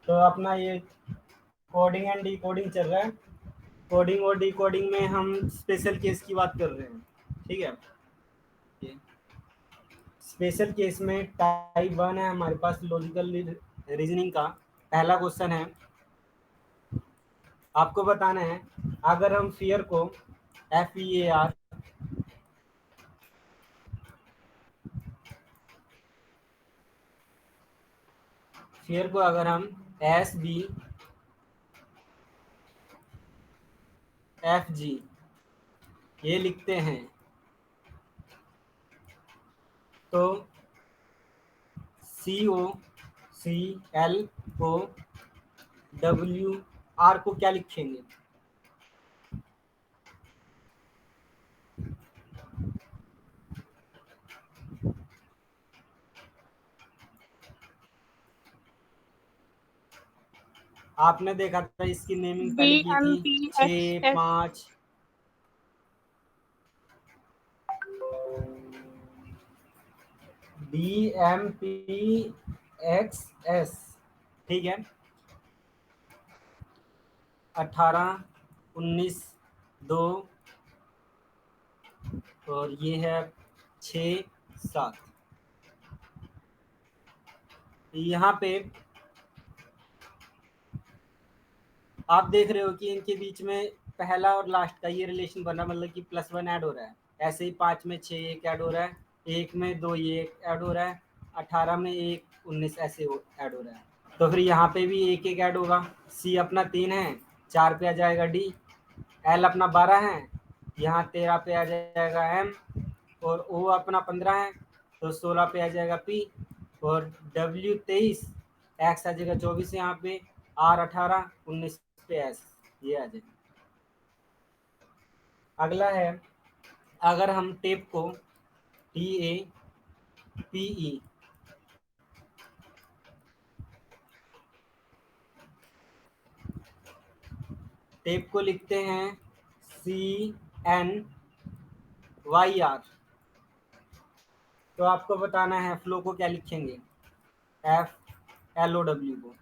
तो अपना ये कोडिंग एंड डिकोडिंग चल रहा है। कोडिंग और डिकोडिंग में हम स्पेशल केस की बात कर रहे हैं। ठीक है। स्पेशल केस में टाइप वन है हमारे पास लॉजिकल रीजनिंग का। पहला क्वेश्चन है, आपको बताना है अगर हम फियर को FEAR फियर को अगर हम SBFG ये लिखते हैं तो COCLOWR को क्या लिखेंगे? आपने देखा था इसकी नेमिंग बी पहले की एम थी पी एस 6 एस 5 DMPXS। ठीक है। 18 19 2 और ये है 6 7। यहाँ पे आप देख रहे हो कि इनके बीच में पहला और लास्ट का ये रिलेशन बना, मतलब कि +1 ऐड हो रहा है। ऐसे ही 5 में 6 एक ऐड हो रहा है, 1 में 2 ये एक ऐड हो रहा है, 18 में 1 19 ऐसे ऐड हो रहा है। तो फिर यहाँ पे भी एक एक ऐड होगा। C अपना 3 है, 4 पे आ जाएगा D। L अपना 12 है, यहाँ 13 पे आ जाएगा M। और O अपना 15 है तो 16 पे आ जाएगा P। और W 23, X आ जाएगा 24 यहाँ पे, R 18 19 पे S ये आ जाएगा। अगला है, अगर हम टेप को TAPE टेप को लिखते हैं CNYR तो आपको बताना है फ्लो को क्या लिखेंगे? FLOW को।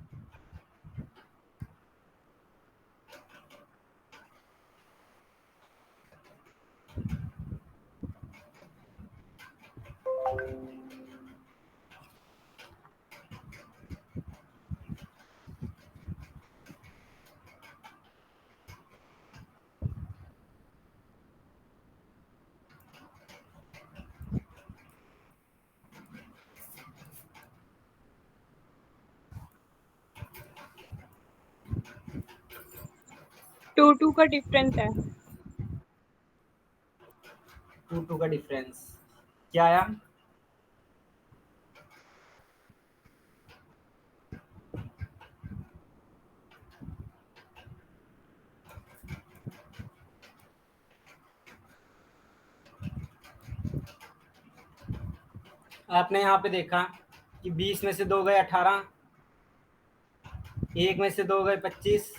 2 का डिफरेंस है। 2 का डिफरेंस क्या आया? आपने यहाँ पे देखा कि 20 में से 2 गए 18, 1 में से 2 गए 25,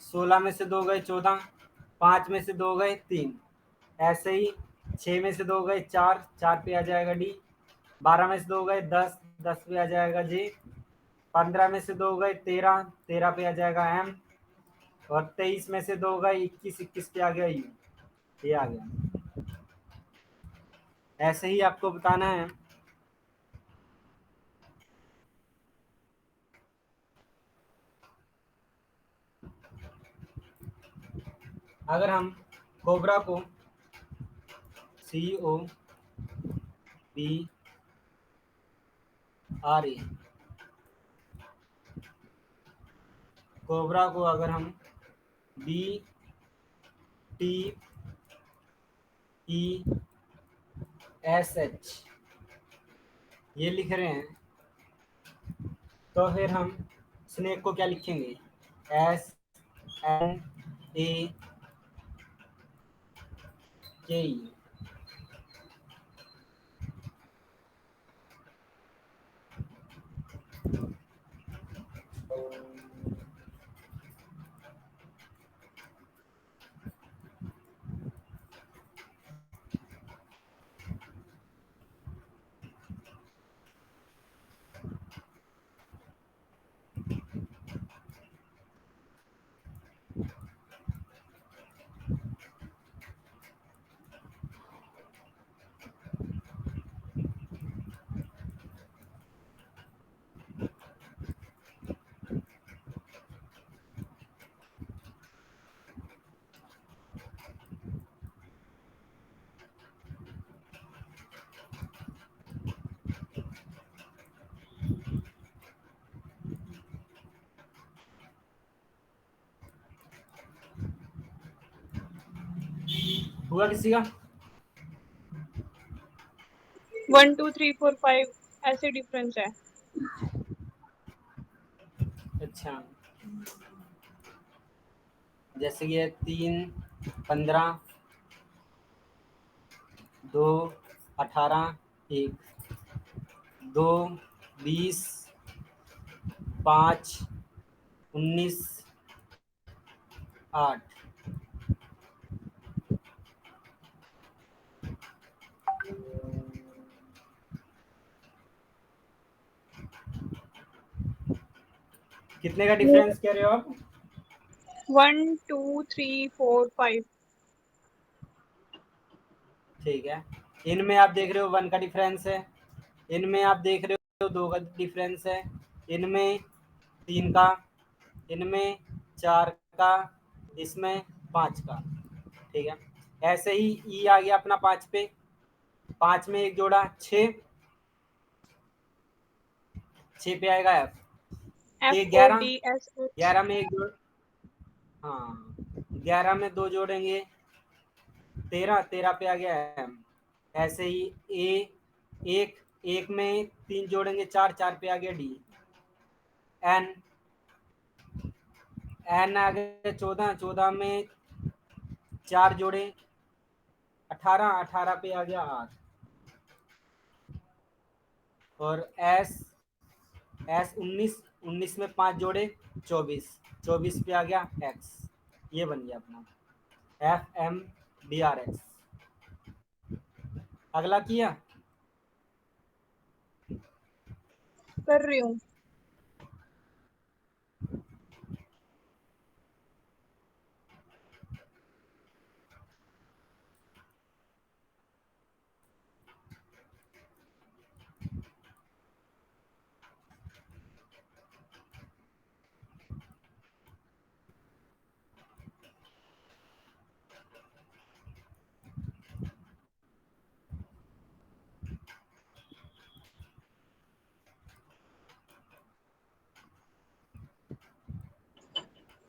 16 में से 2 गए 14, 5 में से 2 गए 3। ऐसे ही 6 में से 2 गए 4, 4 पे आ जाएगा D। 12 में से 2 गए 10, 10 पे आ जाएगा J। 15 में से 2 गए 13, 13 पे आ जाएगा M। और 23 में से 2 गए 21, 21 पे आ गया U। ये आ गया। ऐसे ही आपको बताना है। अगर हम कोबरा को COBRA कोबरा को अगर हम BTESH ये लिख रहे हैं तो फिर हम स्नेक को क्या लिखेंगे? SNAKE। हुआ किसी का? 1 2 3 4 5 ऐसे डिफरेंस है। अच्छा, जैसे कि 3 15 2 18 1 2 20 5 19 8। कितने का डिफरेंस कह रहे हो आप? 1 2 3 4 5। ठीक है, इनमें आप देख रहे हो 1 का डिफरेंस है, इनमें आप देख रहे हो 2 का डिफरेंस है, इनमें 3 का, इनमें 4 का, इसमें 5 का। ठीक है, ऐसे ही ई आ गया अपना 5 पे, 5 में एक जोड़ा 6, 6 पे आएगा एफ। के F O 11, D S H। 11 में एक जोड़, हाँ 11 में 2 जोड़ेंगे 13, 13 पे आ गया एम। ऐसे ही ए, एक, एक में 3 जोड़ेंगे 4, 4 पे आ गया डी। एन, एन आ गया 14, 14 में 4 जोड़े 18, 18 पे आ गया आर। और एस, एस 19, 19 में 5 जोड़े 24, 24 पे आ गया एक्स। ये बन गया अपना F M D R X. अगला किया। कर रही हूँ।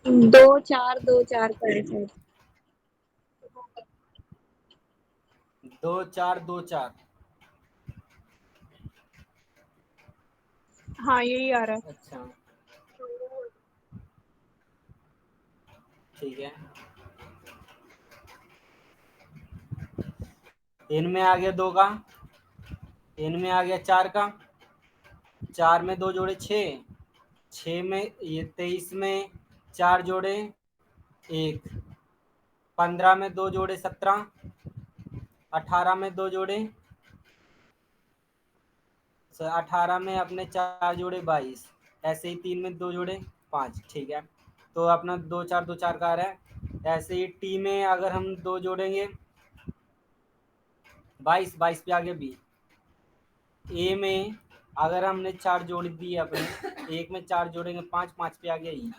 दो चार का है शायद। 2 4 2 4। हाँ यही आ रहा है। अच्छा, ठीक है, इनमें आ गया 2 का, इनमें आ गया 4 का, 4 में 2 जोड़े 6, 6 में ये 23 में 4 जोड़े 1, 15 में 2 जोड़े 17, 18 में 2 जोड़े 18 में अपने 4 जोड़े 22, ऐसे ही 3 में 2 जोड़े 5। ठीक है, तो अपना 2 4 2 4 का आ रहा है। ऐसे ही टी में अगर हम 2 जोड़ेंगे 22, 22 पे आ गया बी। ए में अगर हमने 4 जोड़ दिए अपने, एक में 4 जोड़ेंगे 5, 5 पे आ गया ई।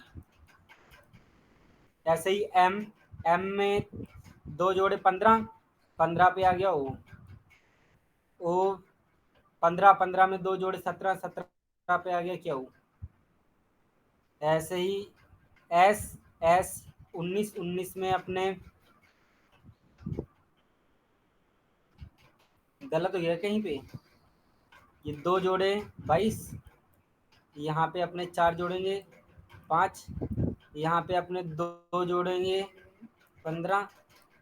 ऐसे ही एम, एम में 2 जोड़े 15, 15 पे आ गया ओ। ओ 15, 15 में 2 जोड़े 17, 17 पे आ गया क्यू। ऐसे ही एस, एस 19, 19 में अपने गलत हो गया कहीं पे, ये 2 जोड़े 22, यहाँ पे अपने 4 जोड़ेंगे 5, यहाँ पे अपने 2 जोड़ेंगे 15,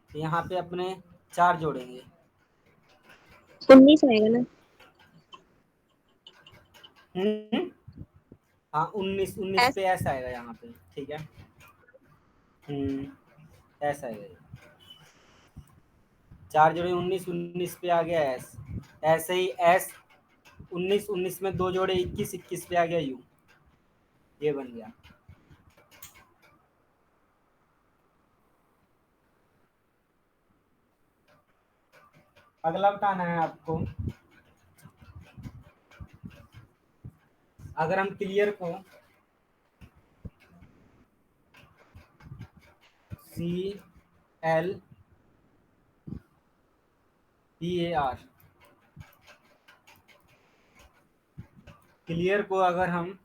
यहाँ पे अपने 4 जोड़ेंगे। 19 आएगा ना। हाँ 19, 19 एस। पे ऐसा आएगा यहाँ पे। ठीक है, ऐसा आएगा, 4 जोड़े 19, 19 पे आ गया एस। ऐसे ही एस 19, 19 में 2 जोड़े 21, 21 पे आ गया यू। ये बन गया। अगला बताना है आपको। अगर हम क्लियर को C L P A R, clear को अगर हम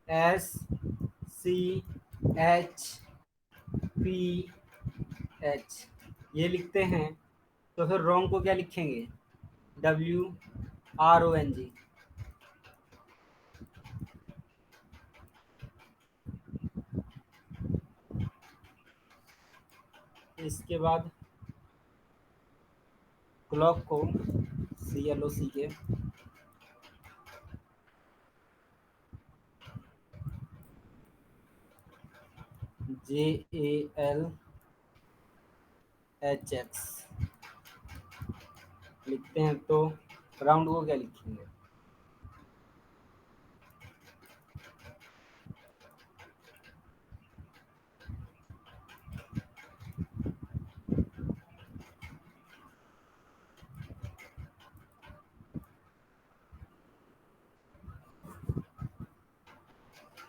S C H P H ये लिखते हैं तो फिर रोंग को क्या लिखेंगे? WRONG। इसके बाद क्लॉक को CLOCK JALHX लिखते हैं तो राउंड को क्या लिखेंगे?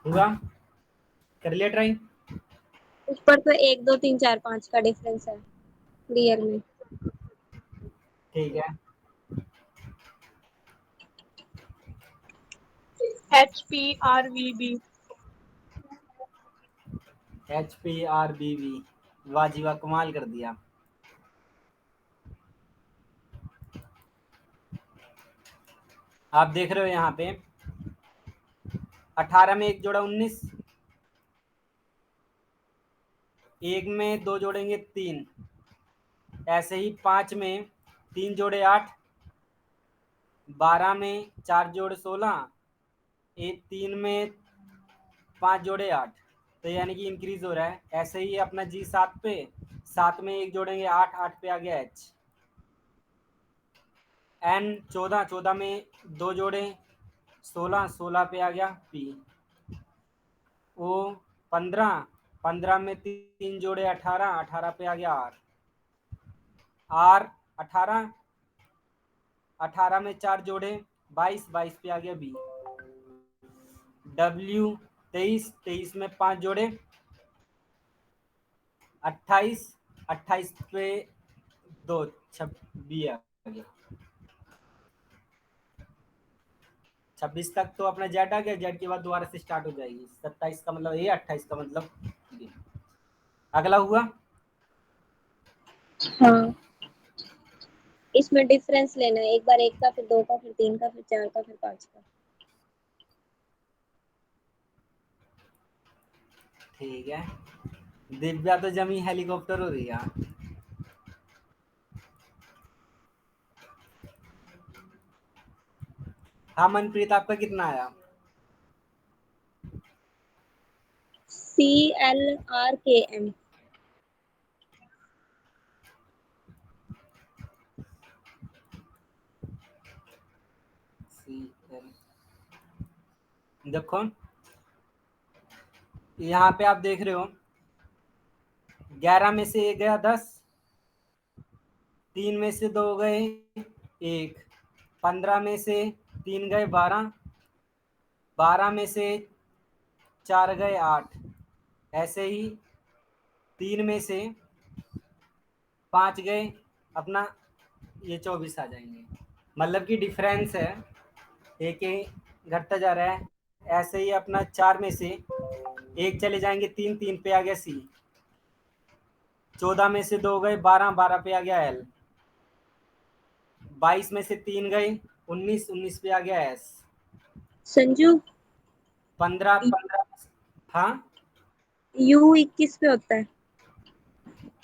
हुआ? कर लिया ट्राई? ऊपर तो 1 2 3 4 5 का डिफरेंस है रियल में। ठीक है। HPRVB। HPRBV। वाह जी वाह, कमाल कर दिया। आप देख रहे हो यहाँ पे 18 में एक जोड़ा 19, एक में दो जोड़ेंगे 3, ऐसे ही 5 में 3 जोड़े 8, 12 में 4 जोड़े 16, एक 3 में 5 जोड़े 8, तो यानी कि इंक्रीज हो रहा है। ऐसे ही अपना G 7 पे, 7 में एक जोड़ेंगे 8, 8 पे आ गया H। N 14, 14 में दो जोड़े 16, 16 पे आ गया P। O 15, 15 में 3 जोड़े 18, 18 पे आ गया R। R 18, 18 में 4 जोड़े 22, 22 पे आ गया B। W 23, 23 में 5 जोड़े 28, 28 पे 2, 26 आ गया। 26 तक तो अपना जेड आ गया, जेड के बाद दोबारा से स्टार्ट हो जाएगी। 27 का मतलब ए, 28 का मतलब बी। अगला हुआ? हाँ, इसमें डिफरेंस लेना है, एक बार 1 का, फिर 2 का, फिर 3 का, फिर 4 का, फिर 5 का। ठीक है। दिव्या तो जमी हेलीकॉप्टर हो रही है। हाँ मनप्रीत, आपका कितना आया? CLRKM। देखो यहाँ पे आप देख रहे हो 11 में से 1 गया 10, 3 में से 2 गए 1, 15 में से 3 गए 12, 12 में से 4 गए 8, ऐसे ही 3 में से 5 गए अपना ये 24 आ जाएंगे। मतलब कि डिफरेंस है, एक ही घटता जा रहा है। ऐसे ही अपना 4 में से 1 चले जाएंगे 3, 3 पे आ गया C। 14 में से 2 गए 12, 12 पे आ गया L। 22 में से 3 गए 19, 19 पे आ गया S। संजू, 15, 15। हाँ U21 पे होता है।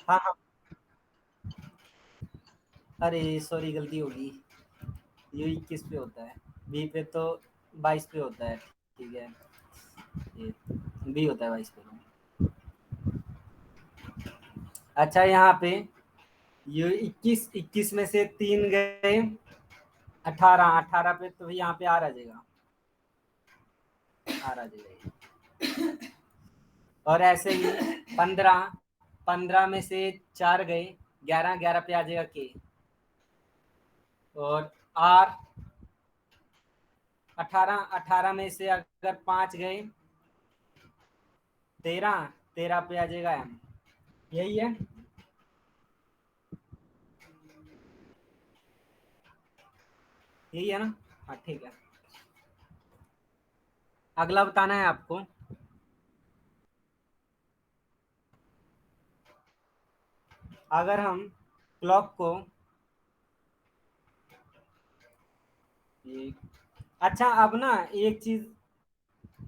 हाँ हाँ, अरे सॉरी गलती होगी। U21 पे होता है, B पे तो 22 पे होता है। ठीक है, ये B होता है 22 पे। अच्छा यहाँ पे U21, 21 में से 3 गए 18, 18 पे तो यहाँ पे R आ जाएगा, R आ जाएगा। और ऐसे ही 15, 15 में से 4 गए 11, 11 पे आ जाएगा K। और R 18, 18 में से अगर 5 गए 13, 13 पे आ जाएगा M। यही है। यही है ना? हाँ ठीक है। अगला बताना है आपको। अगर हम क्लॉक को अच्छा, अब ना एक चीज,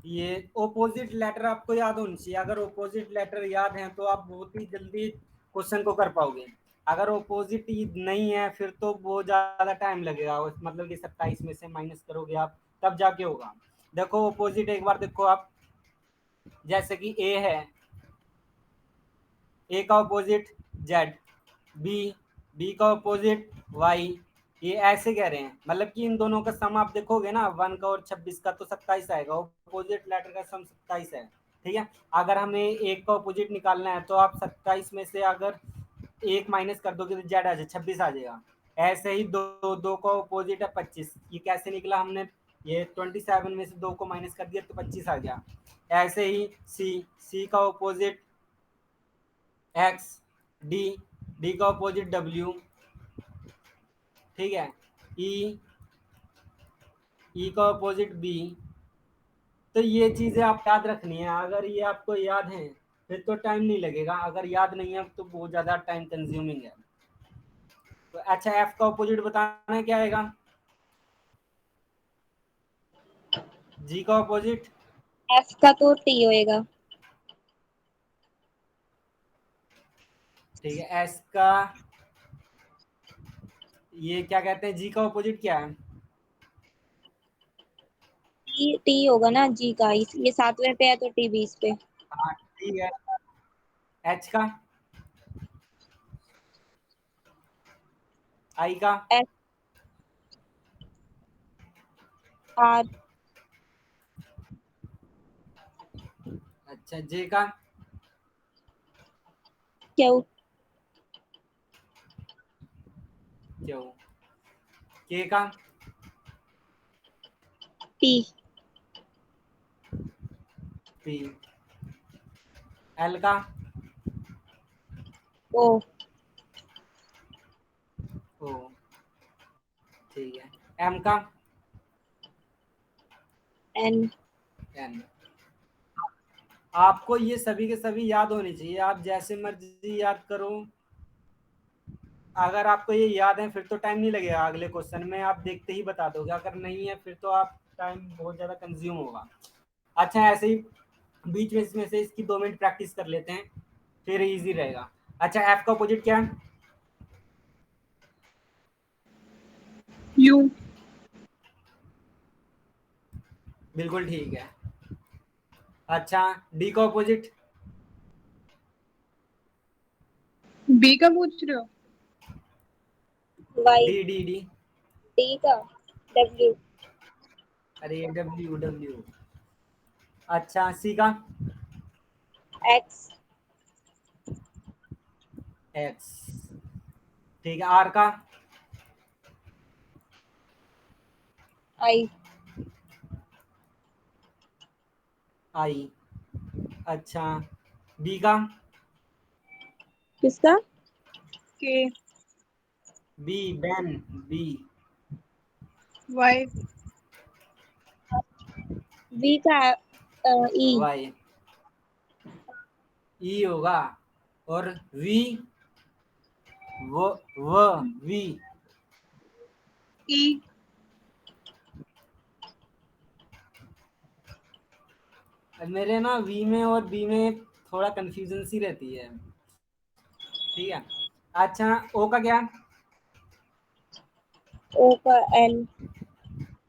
ये ओपोजिट लेटर आपको याद होनी चाहिए। अगर ओपोजिट लेटर याद है तो आप बहुत ही जल्दी क्वेश्चन को कर पाओगे। अगर ओपोजिट नहीं है फिर तो बहुत ज्यादा टाइम लगेगा, मतलब कि 27 में से माइनस करोगे आप तब जाके होगा। देखो ओपोजिट एक बार देखो आप, जैसे कि ए है, ए का ऑपोजिट जेड, बी, बी का ऑपोजिट वाई, ये ऐसे कह रहे हैं, मतलब कि इन दोनों का सम आप देखोगे ना 1 का और 26 का तो 27 आएगा, ऑपोजिट लेटर का सम 27 है। ठीक है, अगर हमें एक का ऑपोजिट निकालना है तो आप 27 में से अगर एक माइनस कर दोगे तो जेड आ जाए 26 आ जाएगा। ऐसे ही दो दो का ऑपोजिट है 25, ये कैसे निकला, हमने ये 27 में से 2 को माइनस कर दिया तो 25 आ गया। ऐसे ही सी, सी का ऑपोजिट एक्स, डी, डी का अपोजिट डब्ल्यू, ठीक है, ई, ई का अपोजिट बी। तो ये चीजें आप याद रखनी है, अगर ये आपको याद है फिर तो टाइम नहीं लगेगा, अगर याद नहीं है तो बहुत ज्यादा टाइम कंज्यूमिंग है। तो अच्छा, एफ का अपोजिट बताना है क्या आएगा, जी का अपोजिट, एफ का तो टी होएगा। ठीक है, एस का, ये क्या कहते हैं, जी का अपोजिट क्या है, टी टी होगा ना जी का, ये 7वें पे है तो टी 20 पे। हाँ ठीक है, एच का, आई का, एफ आर अच्छा, जे का, क्यू क्यों, के का, पी पी, एल का, ओ ओ, ठीक है, एम का, एन एन। आपको ये सभी के सभी याद होने चाहिए, आप जैसे मर्जी याद करो। अगर आपको ये याद है फिर तो टाइम नहीं लगेगा, अगले क्वेश्चन में आप देखते ही बता दोगे, अगर नहीं है फिर तो आप टाइम बहुत ज़्यादा कंज्यूम होगा। अच्छा, ऐसे ही बीच में इसमें से इसकी 2 मिनट प्रैक्टिस कर लेते हैं, फिर इजी रहेगा। अच्छा, एफ का अपोजिट क्या है, यू। बिल्कुल ठीक है। अच्छा, डी का अपोजिट, बी का पूछ रहे हो? Y. D, D, D, D का डब्ल्यू। अरे डब्ल्यू, डब्ल्यू। अच्छा, सी का, एक्स एक्स, ठीक है, आर का, आई। आई। अच्छा, बी का, किसका? K. B, ban, B, Y. V का ई। वाई, ई होगा, और वी, वो वी, ई। मेरे ना वी में और बी में थोड़ा कंफ्यूजन सी रहती है। ठीक है, अच्छा, ओ का क्या, ओ का एल।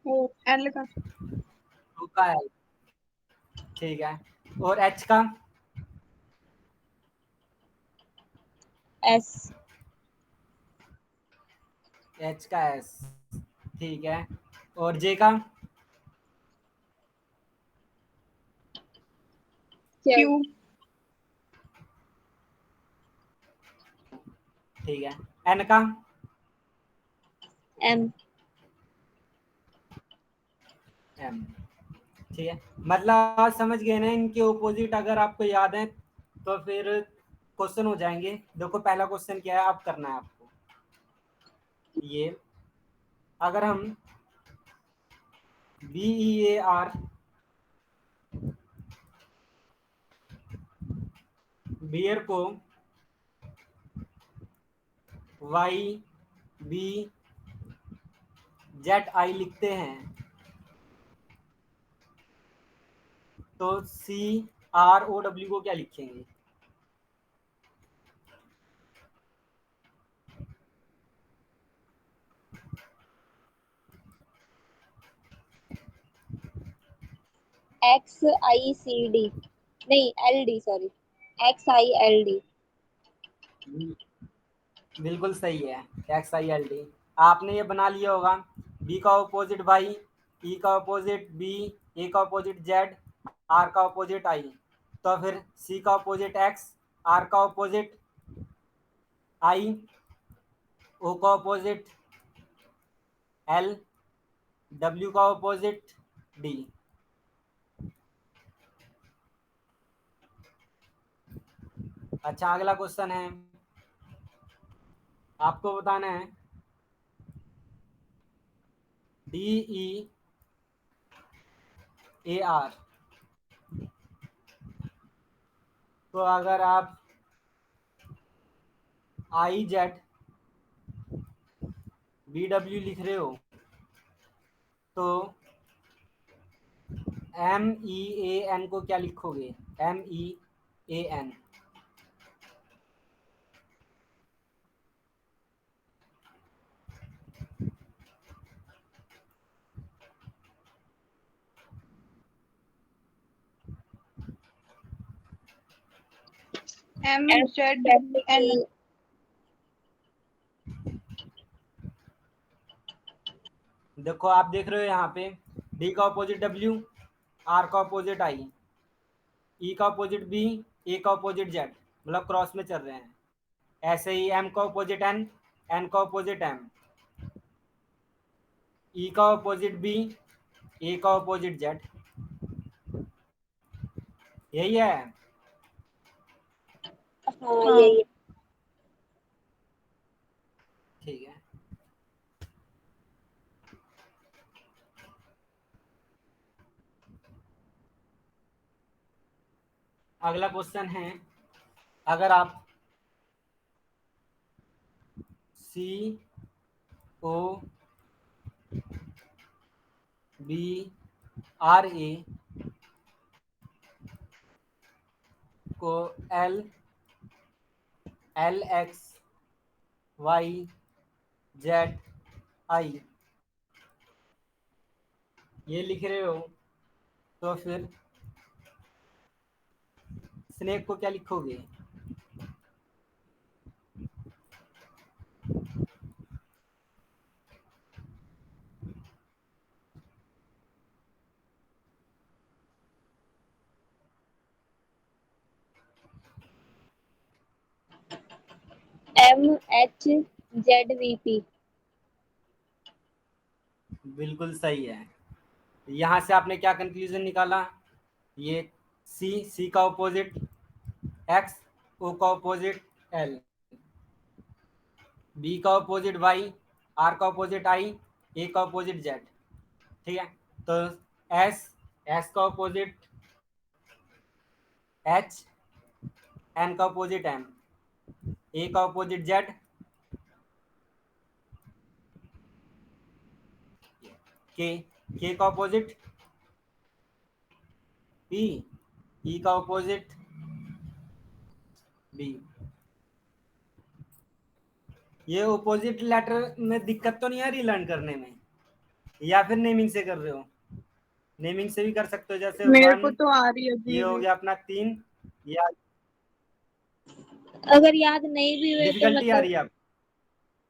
ओ एल का। ओ का है, ठीक है, और एच का, एस। एच का एस, ठीक है, और जे का, क्यू। क्यू। ठीक है, एन का, एम। एम, ठीक है। मतलब आप समझ गए ना, इनके ऑपोजिट अगर आपको याद है तो फिर क्वेश्चन हो जाएंगे। देखो पहला क्वेश्चन क्या है, अब करना है आपको ये, अगर हम B E A R, bear को वाई बी जेड आई लिखते हैं तो सी आर ओ डब्ल्यू को क्या लिखेंगे? XICD, नहीं LD, सॉरी, XILD। बिल्कुल सही है, एक्स आई एल डी। आपने ये बना लिया होगा, बी का ऑपोजिट वाई, ई का ऑपोजिट बी, ए का ऑपोजिट जेड, आर का ऑपोजिट आई, तो फिर सी का ऑपोजिट एक्स, आर का ऑपोजिट आई, ओ का ऑपोजिट एल, डब्ल्यू का ऑपोजिट डी। अच्छा, अगला क्वेश्चन है, आपको बताना है डी ई ए आर। तो अगर आप आई जेड बी डब्ल्यू लिख रहे हो तो एम ई ए एन को क्या लिखोगे? M E A N. MZN। देखो, आप देख रहे हो यहाँ पे डी का ऑपोजिट डब्ल्यू, आर का ऑपोजिट आई, ई का ऑपोजिट बी, ए का ऑपोजिट जेड, मतलब क्रॉस में चल रहे हैं। ऐसे ही एम का ऑपोजिट एन, एन का ऑपोजिट एम, ई का ऑपोजिट बी, ए का ऑपोजिट जेड। यही है। हाँ हाँ। यही है। ठीक है, अगला क्वेश्चन है, अगर आप सी ओ बी आर ए को L L X Y Z I ये लिख रहे हो तो फिर स्नेक को क्या लिखोगे? MHZVP। बिल्कुल सही है। यहाँ से आपने क्या कंक्लूजन निकाला? ये सी का ऑपोजिट एक्स, ओ का ऑपोजिट एल, बी का ऑपोजिट वाई, आर का ऑपोजिट आई, ए का ऑपोजिट जेड। ठीक है, तो एस, एस का ऑपोजिट एच, एन का ऑपोजिट एम, ए का ऑपोजिट जेड, के का ऑपोजिट पी, ई का ऑपोजिट बी। ये ऑपोजिट लेटर में दिक्कत तो नहीं आ रही लर्न करने में, या फिर नेमिंग से कर रहे हो? नेमिंग से भी कर सकते हो, जैसे मेरे को वन, तो आ रही है ये अभी हो भी। गया अपना तीन, या अगर याद नहीं भी हुए तो डिफिकल्टी आ मतलब, रही है आप?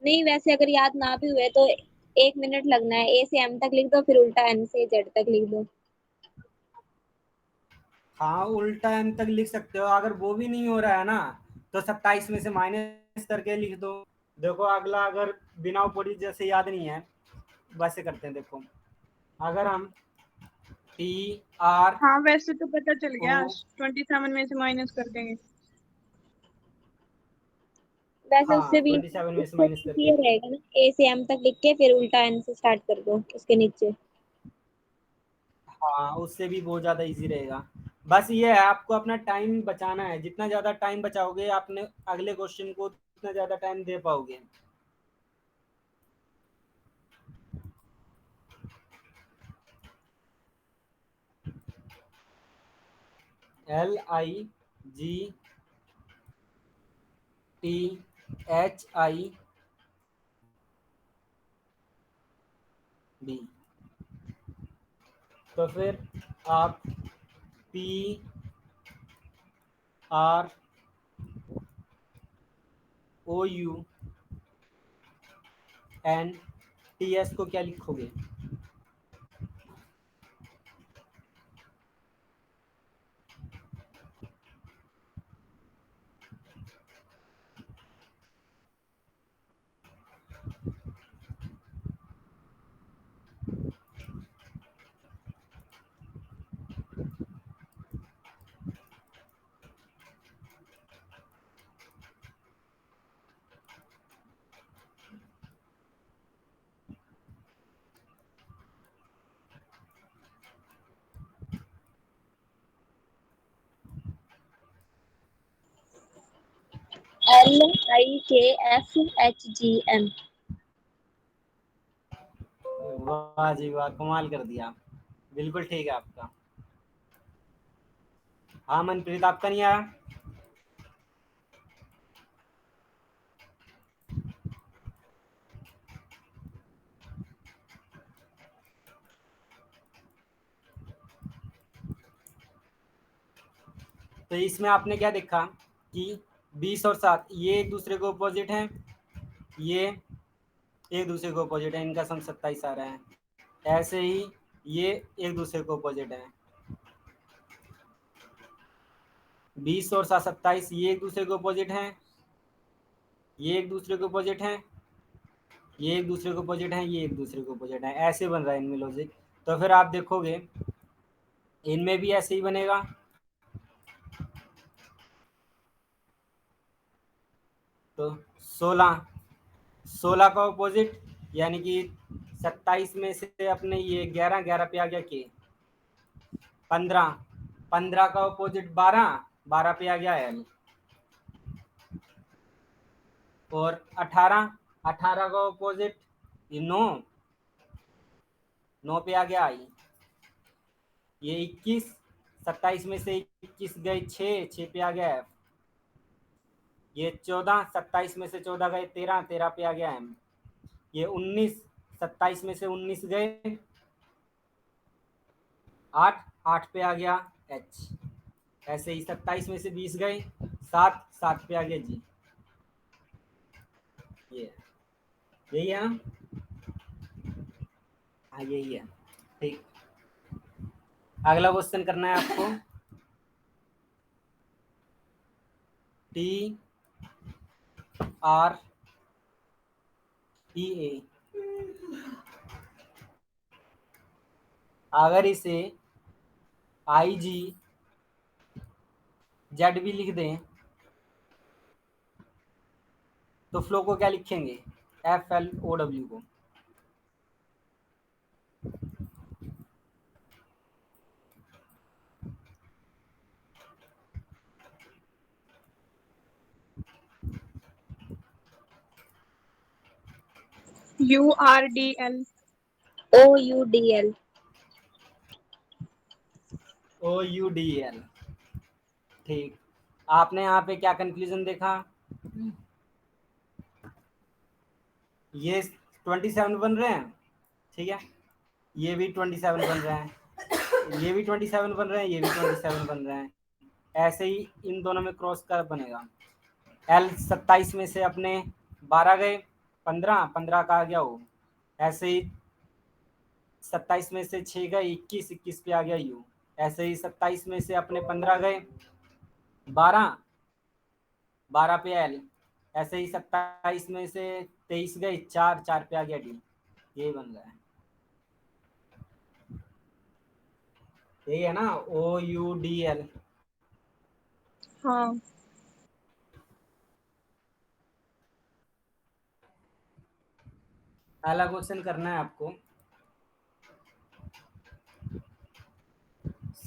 नहीं वैसे अगर याद ना भी हुए तो 1 मिनट लगना है। ए से एम तक लिख दो, फिर उल्टा एन से जेड तक लिख दो। हाँ, उल्टा एम तक लिख सकते हो। अगर वो भी नहीं हो रहा है ना तो 27 में से माइनस करके लिख दो। देखो, अगला अगर बिना ऊपरी जैसे याद नहीं है, वैसे करते हैं। देखो, अगर हम टी आर हाँ वैसे तो पता चल ओ, गया, 27 में से माइनस कर देंगे। वैसे हाँ उससे भी 27 में से उससे माइनस भी करके, क्लियर रहेगा ना, ए से एम तक लिख के फिर उल्टा एन से स्टार्ट कर दो उसके नीचे। हाँ उससे भी बहुत ज़्यादा इजी रहेगा। बस ये है, आपको अपना टाइम बचाना है। जितना ज़्यादा टाइम बचाओगे आपने अगले क्वेश्चन को, उतना ज़्यादा टाइम दे पाओगे। LIGTHIB। तो फिर आप PROUNTS को क्या लिखोगे? LIKFHGM। वाह जी वाह, कमाल कर दिया, बिल्कुल ठीक है आपका। हाँ मनप्रीत, आपका नहीं आया? तो इसमें आपने क्या देखा कि 20 और 7 ये एक दूसरे को अपोजिट हैं, ये एक दूसरे को अपोजिट है, इनका सम 27 आ रहा है। ऐसे ही ये एक दूसरे को अपोजिट है, 20 और 7 27, ये एक दूसरे को अपोजिट हैं, ये एक दूसरे को अपोजिट हैं, ये एक दूसरे को अपोजिट हैं, ये एक दूसरे को अपोजिट हैं। ऐसे बन रहा है इनमें लॉजिक। तो फिर आप देखोगे इनमें भी ऐसे ही बनेगा। तो 16 का अपोजिट, यानी कि 27 में से अपने ये 11 11 पे आ गया के 15 का अपोजिट 12 पे आ गया एल, और 18 का अपोजिट 9 पे आ गया आई। ये 21, 27 में से 21 गए 6 पे आ गया एफ। ये 14, 27 में से 14 गए 13 पे आ गया एम। ये 19, 27 में से 19 गए 8 पे आ गया एच। ऐसे ही 27 में से 20 गए 7 पे आ गया जी। ये यही है ना? हाँ यही है, ठीक। अगला क्वेश्चन करना है आपको। TREA, अगर इसे IGZ भी लिख दें तो फ्लो को क्या लिखेंगे? FLOW को। URDL। OUDL। OUDL, ठीक। आपने यहाँ पे क्या कंक्लूजन देखा? ये 27 बन रहे हैं, ठीक है, ये भी 27 बन रहे हैं, ये भी 27 बन रहे हैं, ये भी 27 बन रहे हैं। ऐसे ही इन दोनों में क्रॉस कर बनेगा। एल 27 में से अपने 12 गए 15 का आ गया वो। ऐसे ही 27 में से 6 गए 21 पे आ गया यू। ऐसे ही 27 में से अपने 15 गए 12 पे एल। ऐसे ही 27 में से 23 गए 4 पे आ गया डी। यही बन रहा है, यही है ना, OUDL। हाँ। अगला क्वेश्चन करना है आपको।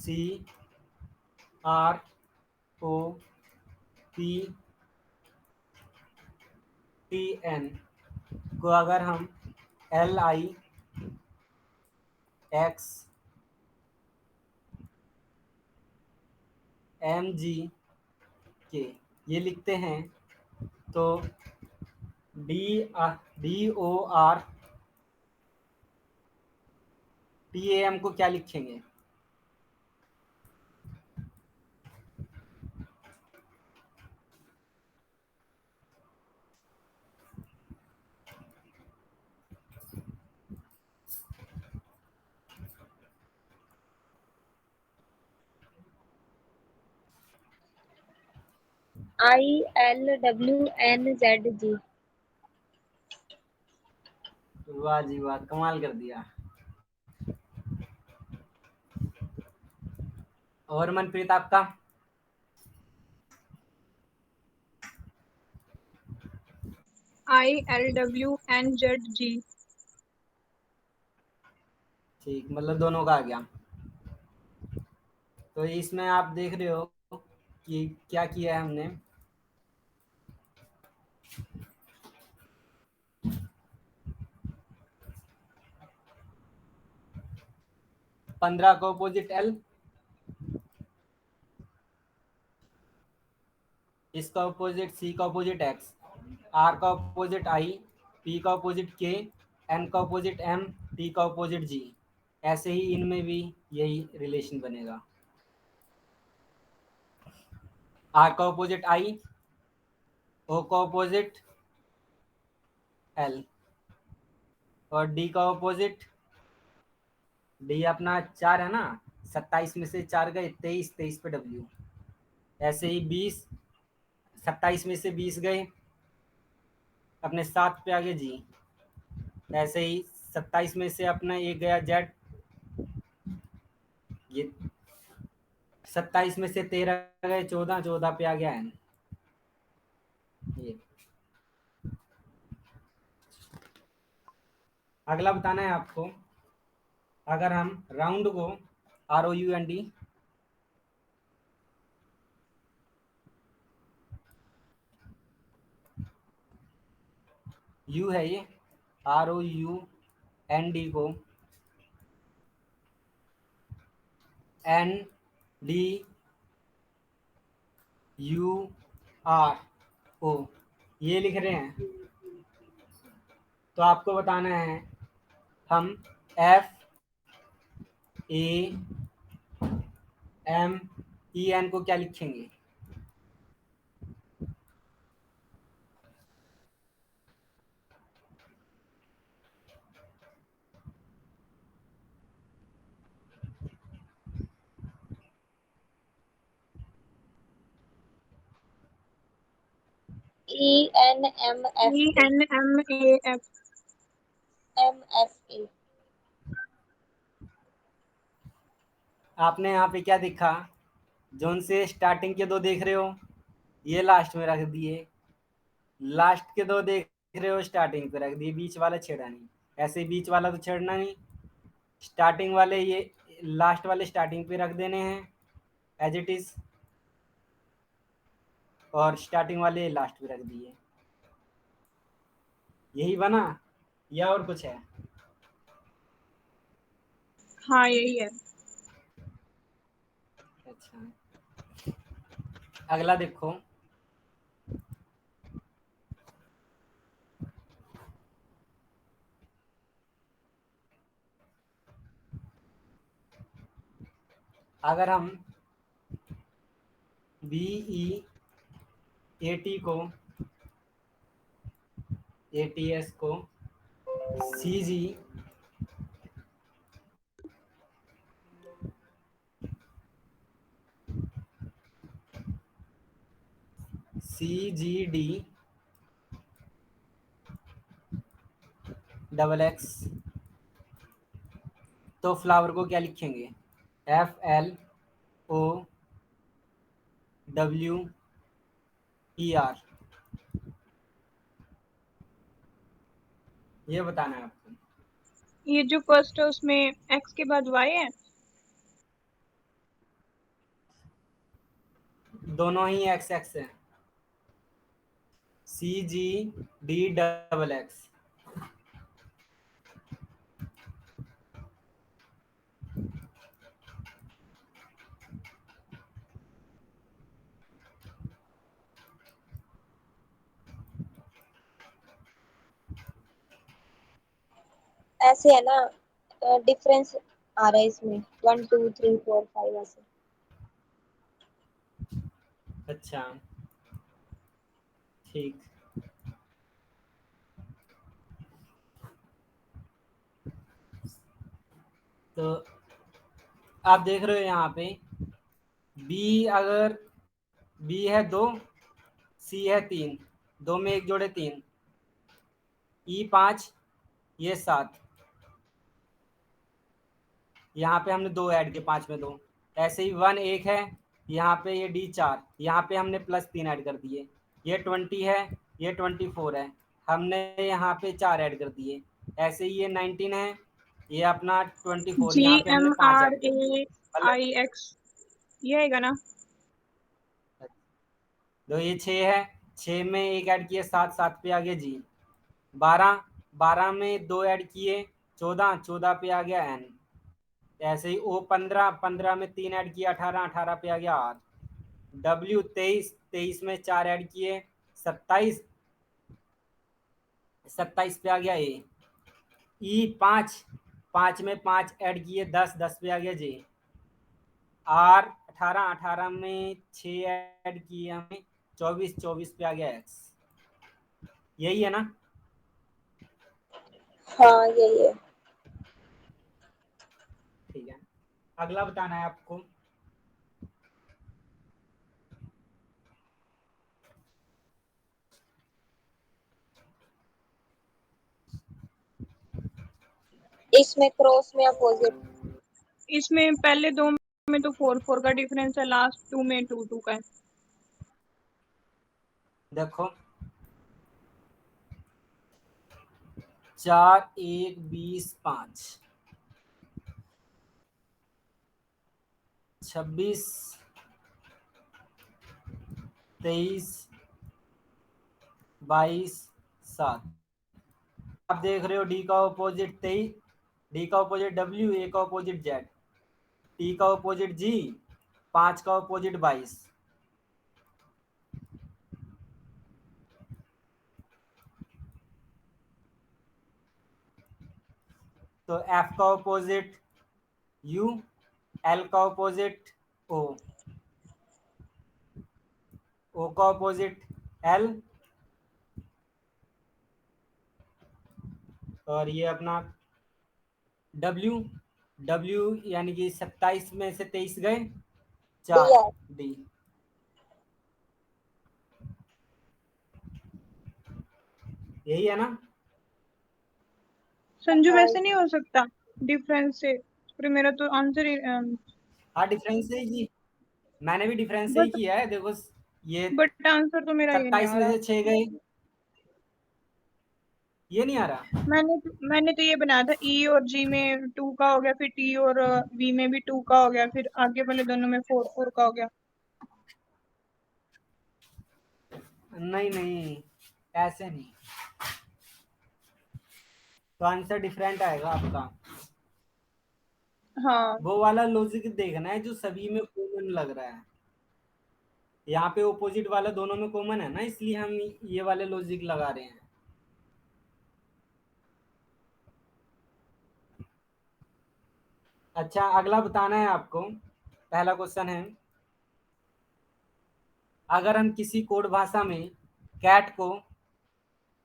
CROPTN को अगर हम LIX एम जी के ये लिखते हैं तो DOR TAM को क्या लिखेंगे? ILWNZG। वाह जी वाह, कमाल कर दिया। और मनप्रीत आपका? ILWNZG। ठीक, मतलब दोनों का आ गया। तो इसमें आप देख रहे हो कि क्या किया है हमने। 15 का ऑपोजिट L, इसका ऑपोजिट C का ऑपोजिट X, R का ऑपोजिट I, P का ऑपोजिट K, N का ऑपोजिट M, T का ऑपोजिट G। ऐसे ही इनमें भी यही रिलेशन बनेगा। R का ऑपोजिट I, O का ऑपोजिट L और D का ऑपोजिट D अपना 4 है ना, 27 में से 4 गए 23, 23 पे W। ऐसे ही 20, 27 में से 20 गए अपने 7 पे आगे G। ऐसे ही 27 में से अपना एक गया Z, ये 27 में से 13 गए 14, 14 पे आ गया N। ये अगला बताना है आपको। अगर हम राउंड को ROUND U है ये, ROUND को NDURO ये लिख रहे हैं, तो आपको बताना है हम FAMEN को क्या लिखेंगे? ENMFA। ENMAF। MFA। आपने यहाँ पे क्या देखा? जोन से स्टार्टिंग के दो देख रहे हो, ये लास्ट में रख दिए। लास्ट के दो देख रहे हो, स्टार्टिंग पे रख दिए। बीच वाला छेड़ा नहीं। ऐसे बीच वाला तो छेड़ना नहीं। स्टार्टिंग वाले ये लास्ट वाले स्टार्टिंग पे रख देने हैं एज इट इज, और स्टार्टिंग वाले लास्ट पे रख दिए। यही बना या और कुछ है? हाँ यही है। अच्छा, अगला देखो। अगर हम BEAT को ATS को CGD डबल एक्स, तो फ्लावर को क्या लिखेंगे? FLOWER। ये बताना है आपको। ये जो फर्स्ट है उसमें X के बाद Y है। दोनों ही एक्स एक्स है। CGD double x. ऐसे है ना, डिफरेंस आ रहा है इसमें 1 2 3 4 5 ऐसे। अच्छा ठीक। तो आप देख रहे हो यहाँ पे बी, अगर बी है 2, सी है 3, 2 में 1 जोड़े 3, ई 5, ये 7, यहाँ पे हमने 2 ऐड किए, 5 में 2। ऐसे ही 1 1 है, यहाँ पे ये डी 4, यहाँ पे हमने +3 ऐड कर दिए। ये 20 है, ये 24 है, हमने यहाँ पे 4 ऐड कर दिए। ऐसे ही ये 19 है, ये अपना 24, जी यहाँ पे हमने एम 5 आर ऐड कर दिए। ए मतलब आई एक्स, ये आएगा ना? तो ये 6 है, 6 में 1 ऐड किए, 7, 7 पे आ गया जी। 12, 12 में 2 ऐड किए, 14, 14 पे आ गया एन। ऐसे ही ओ 15, 15 में 3 ऐड किया, 18, 18 पे आ गया आर। डब्ल्यू 23, 23 में 4 ऐड किए, 27, 27 पे आ गया ए। ई 5, 5 में 5 ऐड किए, 10, 10 पे आ गया जे। आर 18, 18 में 6 ऐड किए हमें, 24, 24 पे आ गया एक्स। यही है ना? हाँ यही है। ठीक है, अगला बताना है आपको। इसमें क्रॉस में अपोजिट। इसमें पहले 2 में तो 4 4 का डिफरेंस है, लास्ट 2 में 2 2 का है। देखो 4 1 20 5 26 23 22 7। आप देख रहे हो डी का ऑपोजिट 23, डी का ऑपोजिट डब्ल्यू, ए का ऑपोजिट जेड, टी का ऑपोजिट जी, 5 का ऑपोजिट 22। तो एफ का ऑपोजिट यू, एल का ऑपोजिट ओ, ओ का ऑपोजिट एल, और ये अपना डब्ल्यू, डब्ल्यू यानी कि 27 में से 23 गए, डी 4 आर। डी। यही है ना? संजू हाँ वैसे नहीं हो सकता डिफरेंस से, फिर मेरा तो आंसर ही हाँ डिफरेंस से ही की, मैंने भी डिफरेंस से ही बट किया है। देखो ये बट आंसर तो मेरा ये नहीं 27 आ में रहा। से 6 गए, ये नहीं आ रहा। मैंने तो ये बनाया था ई और जी में 2 का हो गया, फिर टी और वी में भी 2 का हो गया, फिर आगे वाले दोनों में 4 4 का हो गया। नहीं नहीं, ऐसे नहीं, तो आंसर डिफरेंट आएगा आपका। हाँ वो वाला लॉजिक देखना है जो सभी में कॉमन लग रहा है। यहाँ पे ओपोजिट वाला दोनों में कॉमन है ना, इसलिए हम ये वाले लॉजिक लगा रहे हैं। अच्छा अगला बताना है आपको। पहला क्वेश्चन है, अगर हम किसी कोड भाषा में कैट को,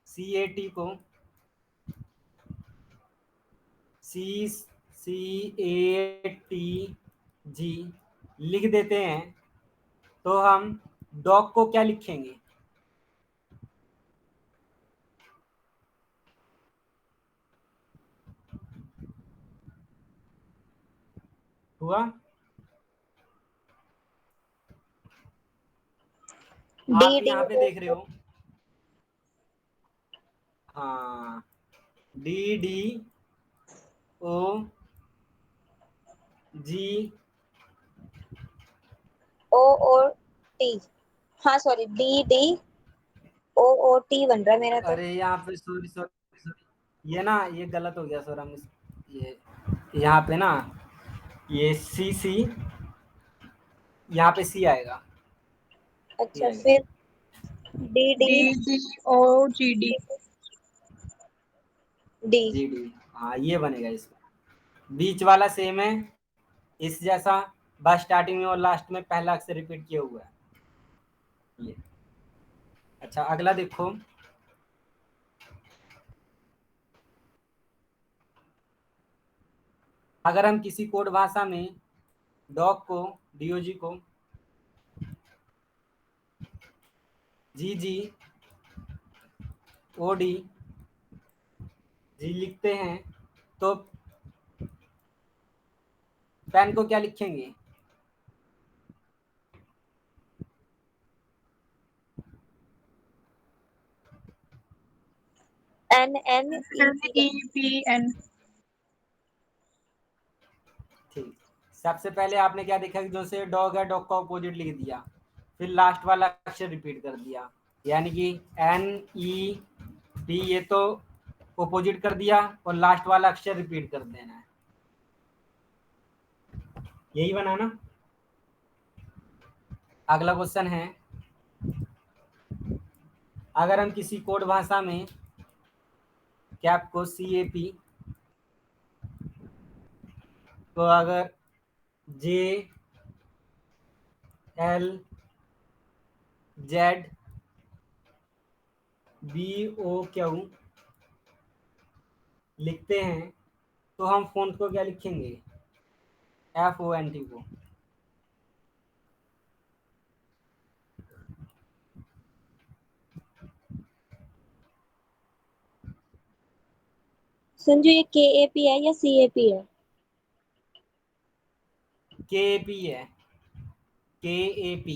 CAT को CATG लिख देते हैं, तो हम डॉग को क्या लिखेंगे? हुआ? डी आप डी यहाँ पे ओ। देख रहे हो, हाँ, DDOG। O O T. हाँ sorry, D D O O T बन रहा है मेरा तो। अरे यहाँ पे सॉरी सॉरी सॉरी, ये ना ये गलत हो गया सर, हम ये यहाँ पे ना ये C यहाँ पे C आएगा, ये अच्छा आएगा फिर D D D D O G D. D. G D. हाँ ये बनेगा इसमें, बीच वाला सेम है इस जैसा, बस स्टार्टिंग में और लास्ट में पहला अक्षर रिपीट किया हुआ है ये। अच्छा अगला देखो, अगर हम किसी कोड भाषा में डॉग को, डीओजी को जी जी ओडी जी लिखते हैं तो पेन को क्या लिखेंगे? NNEPN। ठीक, सबसे पहले आपने क्या देखा कि जो से डॉग है डॉग का ऑपोजिट लिख दिया, फिर लास्ट वाला अक्षर रिपीट कर दिया, यानी कि NEP ये तो ऑपोजिट कर दिया और लास्ट वाला अक्षर रिपीट कर देना है, यही बना ना। अगला क्वेश्चन है, अगर हम किसी कोड भाषा में कैप को CAP तो अगर JLZBOQ लिखते हैं तो हम फ़ॉन्ट को क्या लिखेंगे? FONT को। संजू ये KAP है या CAP है? KAP है, KAP।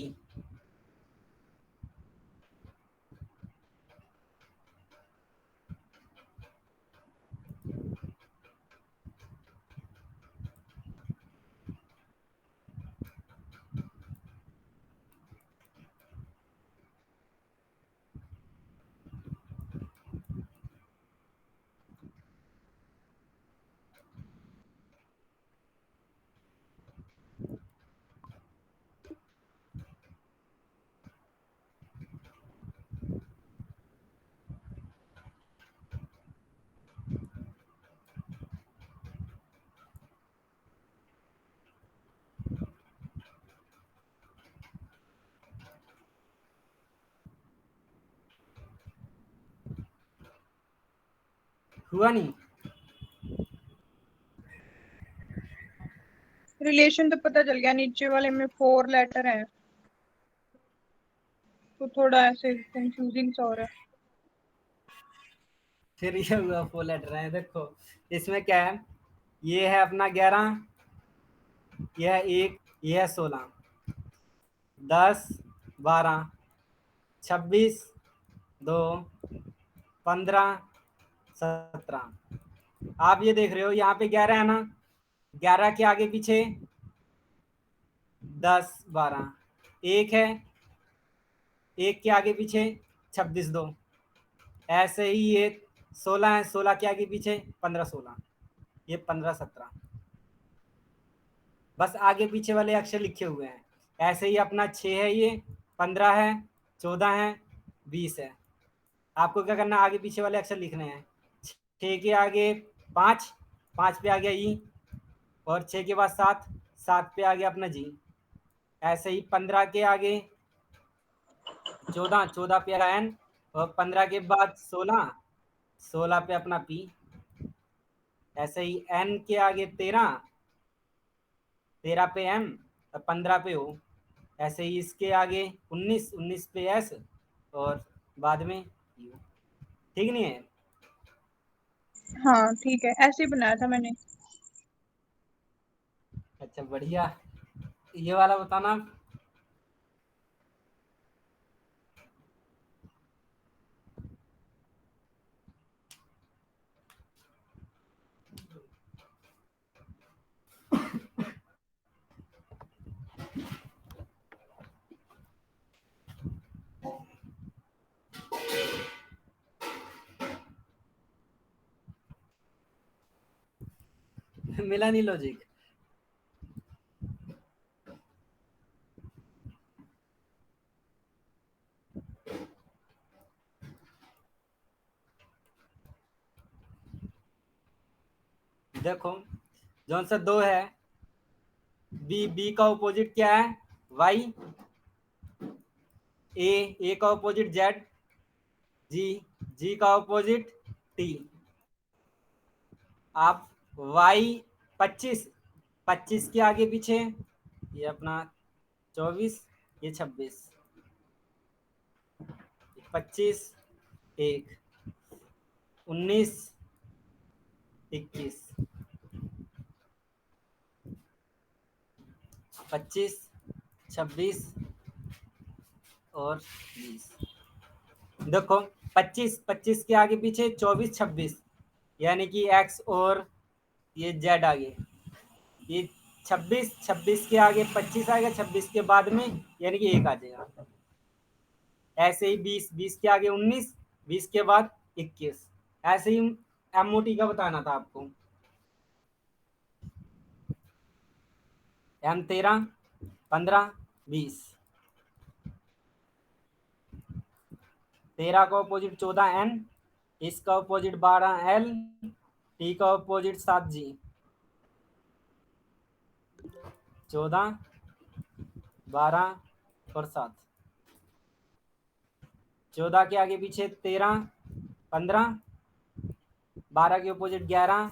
हुआ नहीं? रिलेशन तो पता चल गया, नीचे वाले में 4 लेटर है तो थोड़ा ऐसे कंफ्यूजिंग सा हो रहा है। फिर ये हुआ 4 लेटर है, देखो इसमें क्या है, ये है अपना 11, यह है 1, यह है 16, 10, 12, 26, 2, 15, 17। आप ये देख रहे हो यहाँ पे 11 है ना, 11 के आगे पीछे 10, 12, एक है, एक के आगे पीछे 26, 2, ऐसे ही ये 16 है, 16 के आगे पीछे 15, 16, ये 15, 17, बस आगे पीछे वाले अक्षर लिखे हुए हैं। ऐसे ही अपना 6 है, ये 15 है, 14 है, 20 है। आपको क्या करना है, आगे पीछे वाले अक्षर लिखने हैं। 6 के आगे 5, 5 पे आ गया ई, और 6 के बाद 7, 7 पे आ गया अपना जी। ऐसे ही 15 के आगे 14, 14 पे आ एन, और 15 के बाद 16, 16 पे अपना पी। ऐसे ही एन के आगे 13, 13 पे एम, और 15 पे ओ। ऐसे ही इसके आगे 19, 19 पे एस, और बाद में यू। ठीक नहीं है? हाँ ठीक है, ऐसे ही बनाया था मैंने। अच्छा बढ़िया, ये वाला बताना। मिला नहीं लॉजिक। देखो जौन सा 2 है, बी का ऑपोजिट क्या है, वाई, ए का ऑपोजिट जेड, जी का ऑपोजिट टी। आप वाई 25, 25 के आगे पीछे ये अपना 24, ये 26, 25, 1, 19, 21, 25, 26 और 20। देखो 25 के आगे पीछे 24, 26, यानी कि एक्स और ये जेड आगे, ये 26 के आगे 25 आएगा, 26 के बाद में यानी कि 1 आ जाएगा। ऐसे ही 20 के आगे 19, 20 के बाद 21। ऐसे ही एमओटी का बताना था आपको। M13, 15, 20, 13 का ऑपोजिट 14N, इसका ऑपोजिट 12L, टी का ऑपोजिट 7G, 14, 12 और 7, 14 के आगे पीछे 13, 15, 12 के ऑपोजिट 11,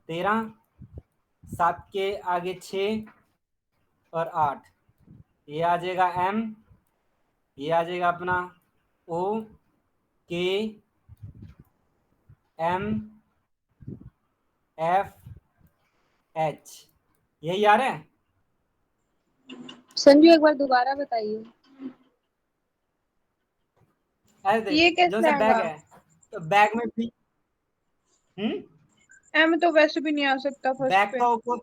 13, 7 के आगे 6 और 8, ये आ जाएगा M, ये आ जाएगा अपना O, K, M, F, H। यही आ रहा है। संजू एक बार दोबारा बताइए। ऐसे देख, ये जो कैसे सा बैग आएगा? है तो बैग में भी एम तो वैसे भी नहीं आ सकता फर्स्ट बैग पे। का ऊपर।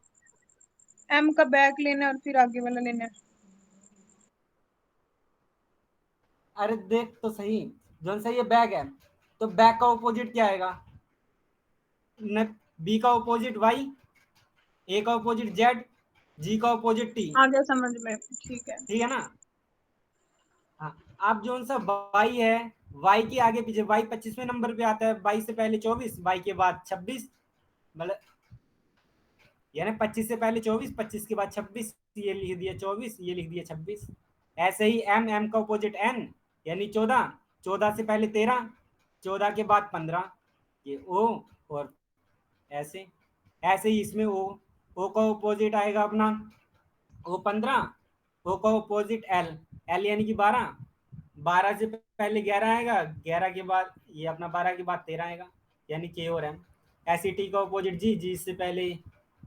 एम का बैक लेना है और फिर आगे वाला लेना है। अरे देख तो सही, जो सा ये बैग है तो बैग का ऑपोजिट क्या आएगा, न बी का ऑपोजिट वाई, ए का ऑपोजिट जेड, जी का ऑपोजिट टी। आ गया समझ में, ठीक है। ठीक है ना। हाँ, अब जो सा वाई है, वाई के आगे पीछे, वाई 25वें नंबर पे आता है, वाई से पहले 24, वाई के बाद 26, मतलब यानी 25 से पहले 24, 25 के बाद 26, ये लिख दिया 24, ये लिख दिया 26। ऐसे ही एम का ऑपोजिट एन, यानी 14, 14 से पहले 13, 14 के बाद 15, ये ओ, और ऐसे ऐसे ही इसमें ओ का ऑपोजिट आएगा अपना O15, ओ का ऑपोजिट एल, एल यानी कि 12, 12 से पहले 11 आएगा, 11 के बाद ये अपना 12 के बाद 13 आएगा, यानी के और एम। ऐसे टी का ऑपोजिट जी से पहले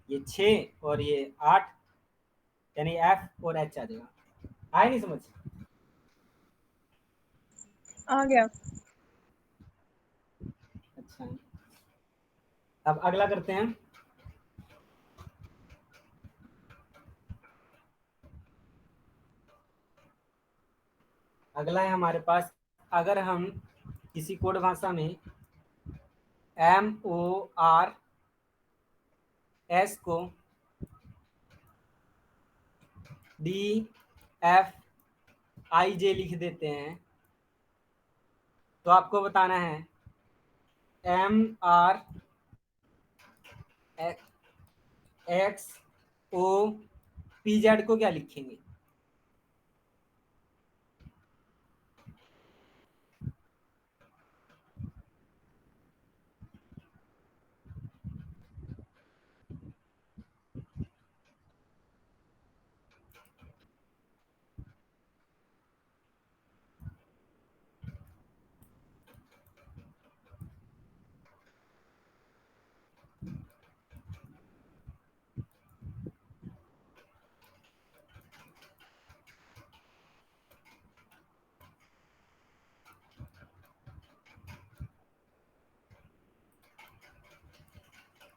ये 6 और ये 8, यानी एफ और एच आ जाएगा। आए नहीं समझ। आ गया। अच्छा, अब अगला करते हैं। अगला है हमारे पास, अगर हम किसी कोड भाषा में MORS को DFIJ लिख देते हैं, तो आपको बताना है MRXOPZ को क्या लिखेंगे।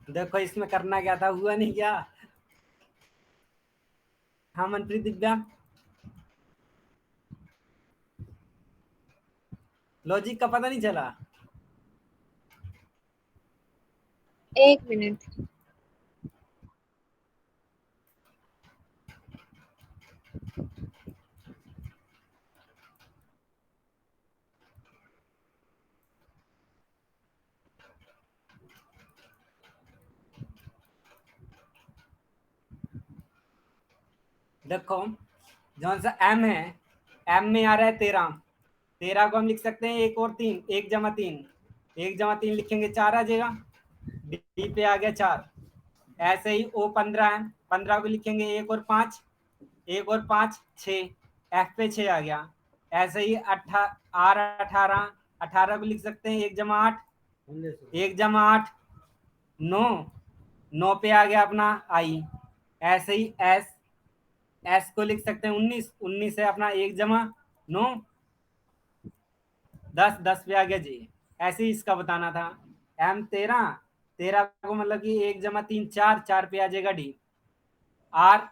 देखो इसमें करना क्या था, हुआ नहीं क्या। हाँ मनप्रीत, दिव्या, लॉजिक का पता नहीं चला। एक मिनट। देखो जौन सा एम है, एम में आ रहा है 13, 13 को हम लिख सकते हैं एक और तीन, एक जमा तीन, एक जमा तीन लिखेंगे 4 आ जाएगा, डी पे आ गया 4। ऐसे ही ओ 15 है, 15 को लिखेंगे एक और 5, एक और 5 6, एफ पे 6 आ गया। ऐसे ही आर 18, 18 को लिख सकते हैं एक जमा 8, एक जमा 8 9, 9 पे आ गया अपना आई। ऐसे ही एस, एस को लिख सकते हैं 19, 19 है अपना एक जमा 9 10, 10 पे आ गया जी। ऐसे ही इसका बताना था। एम 13, 13 को मतलब कि एक जमा तीन 4, 4 पे आ जाएगा डी। आर,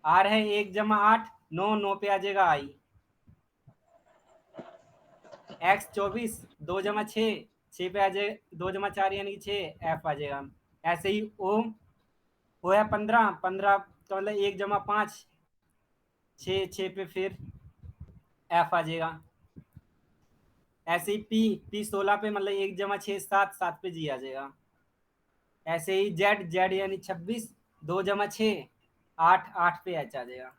आर है एक जमा 8 9, 9 पे आ जाएगा आई। एक्स 24, 2 जमा 6, 6 पे आ जाए 2 जमा 4 यानी कि 6, एफ आ जाएगा। ऐसे ही ओ है 15, 15 का मतलब एक जमा 5 6, 6 पे फिर एफ आ जाएगा। ऐसे ही पी 16 पे मतलब एक जमा 6 7, 7 पे जी आ जाएगा। ऐसे ही जेड, जेड यानी 26, 2 जमा 6 8, 8 पे एच आ जाएगा।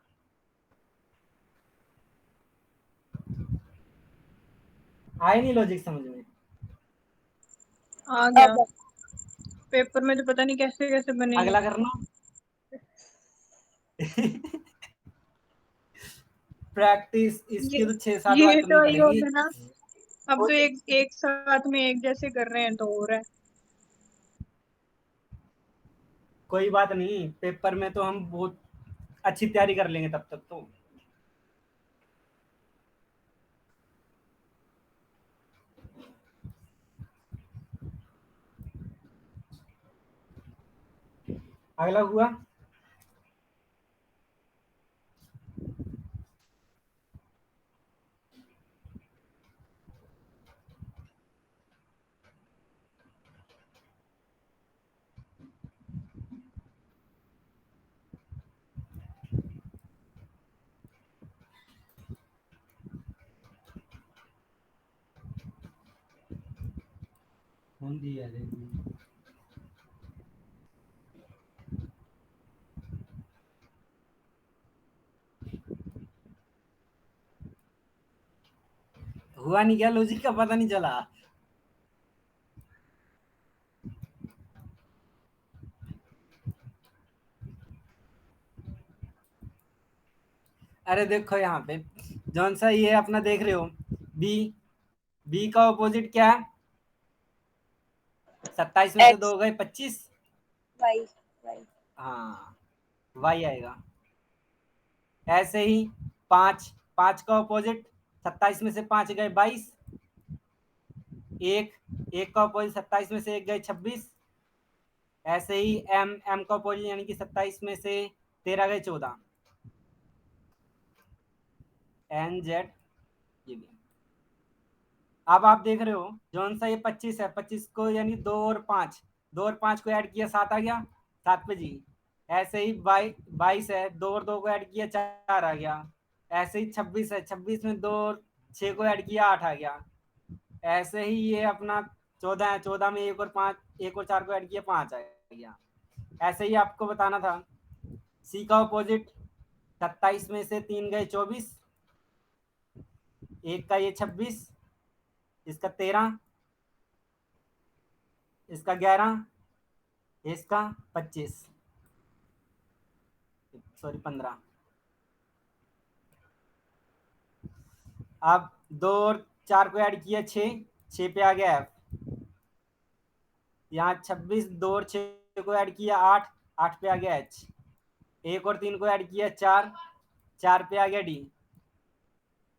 आए नहीं लॉजिक समझ में? आ गया। अब पेपर में तो पता नहीं कैसे कैसे बनेगा। अगला करना। प्रैक्टिस ये इसकी तो 6-7 बार ये करनी तो ये हो पड़ेगी। गया ना। अब तो एक एक साथ में एक जैसे कर रहे हैं तो हो रहा है। कोई बात नहीं, पेपर में तो हम बहुत अच्छी तैयारी कर लेंगे तब तक तो। अगला हुआ कौन दिया है? हुआ नहीं क्या? लॉजिक का पता नहीं चला? अरे देखो यहाँ पे जौन सा ये अपना देख रहे हो बी, बी का ऑपोजिट क्या है? 27 में से एक्स 2 गए 25। Y Y. हाँ, वाई आएगा। ऐसे ही 5, 5 का ऑपोजिट 27 में से 5 गए 22, एक, एक का ऑपोजिट 27 में से 1 गए 26। ऐसे ही एम, एम का ऑपोजिट यानी कि 27 में से 13 गए 14। एन जेड ये भी। अब आप देख रहे हो जौन सा ये 25 है, 25 को यानी 2 और 5, 2 और 5 को ऐड किया 7 आ गया, 7 पे जी। ऐसे ही 22 है, 2 और 2 को ऐड किया 4 आ गया। ऐसे ही 26 है, 26 में 2 और 6 को ऐड किया 8 आ गया। ऐसे ही ये अपना 14 है, 14 में 1 और 5, 1 और 4 को ऐड किया 5 आ गया। ऐसे ही आपको बताना था सी का ऑपोजिट 27 में से 3 गए 24, एक का ये 26, इसका 13, इसका 11, इसका 25, सॉरी 15। अब 2 और 4 को ऐड किया 6, 6 पे आ गया एफ। यहाँ 26, 2 और 6 को ऐड किया 8, 8 पे आ गया एच। एक और 3 को ऐड किया 4, 4 पे आ गया डी।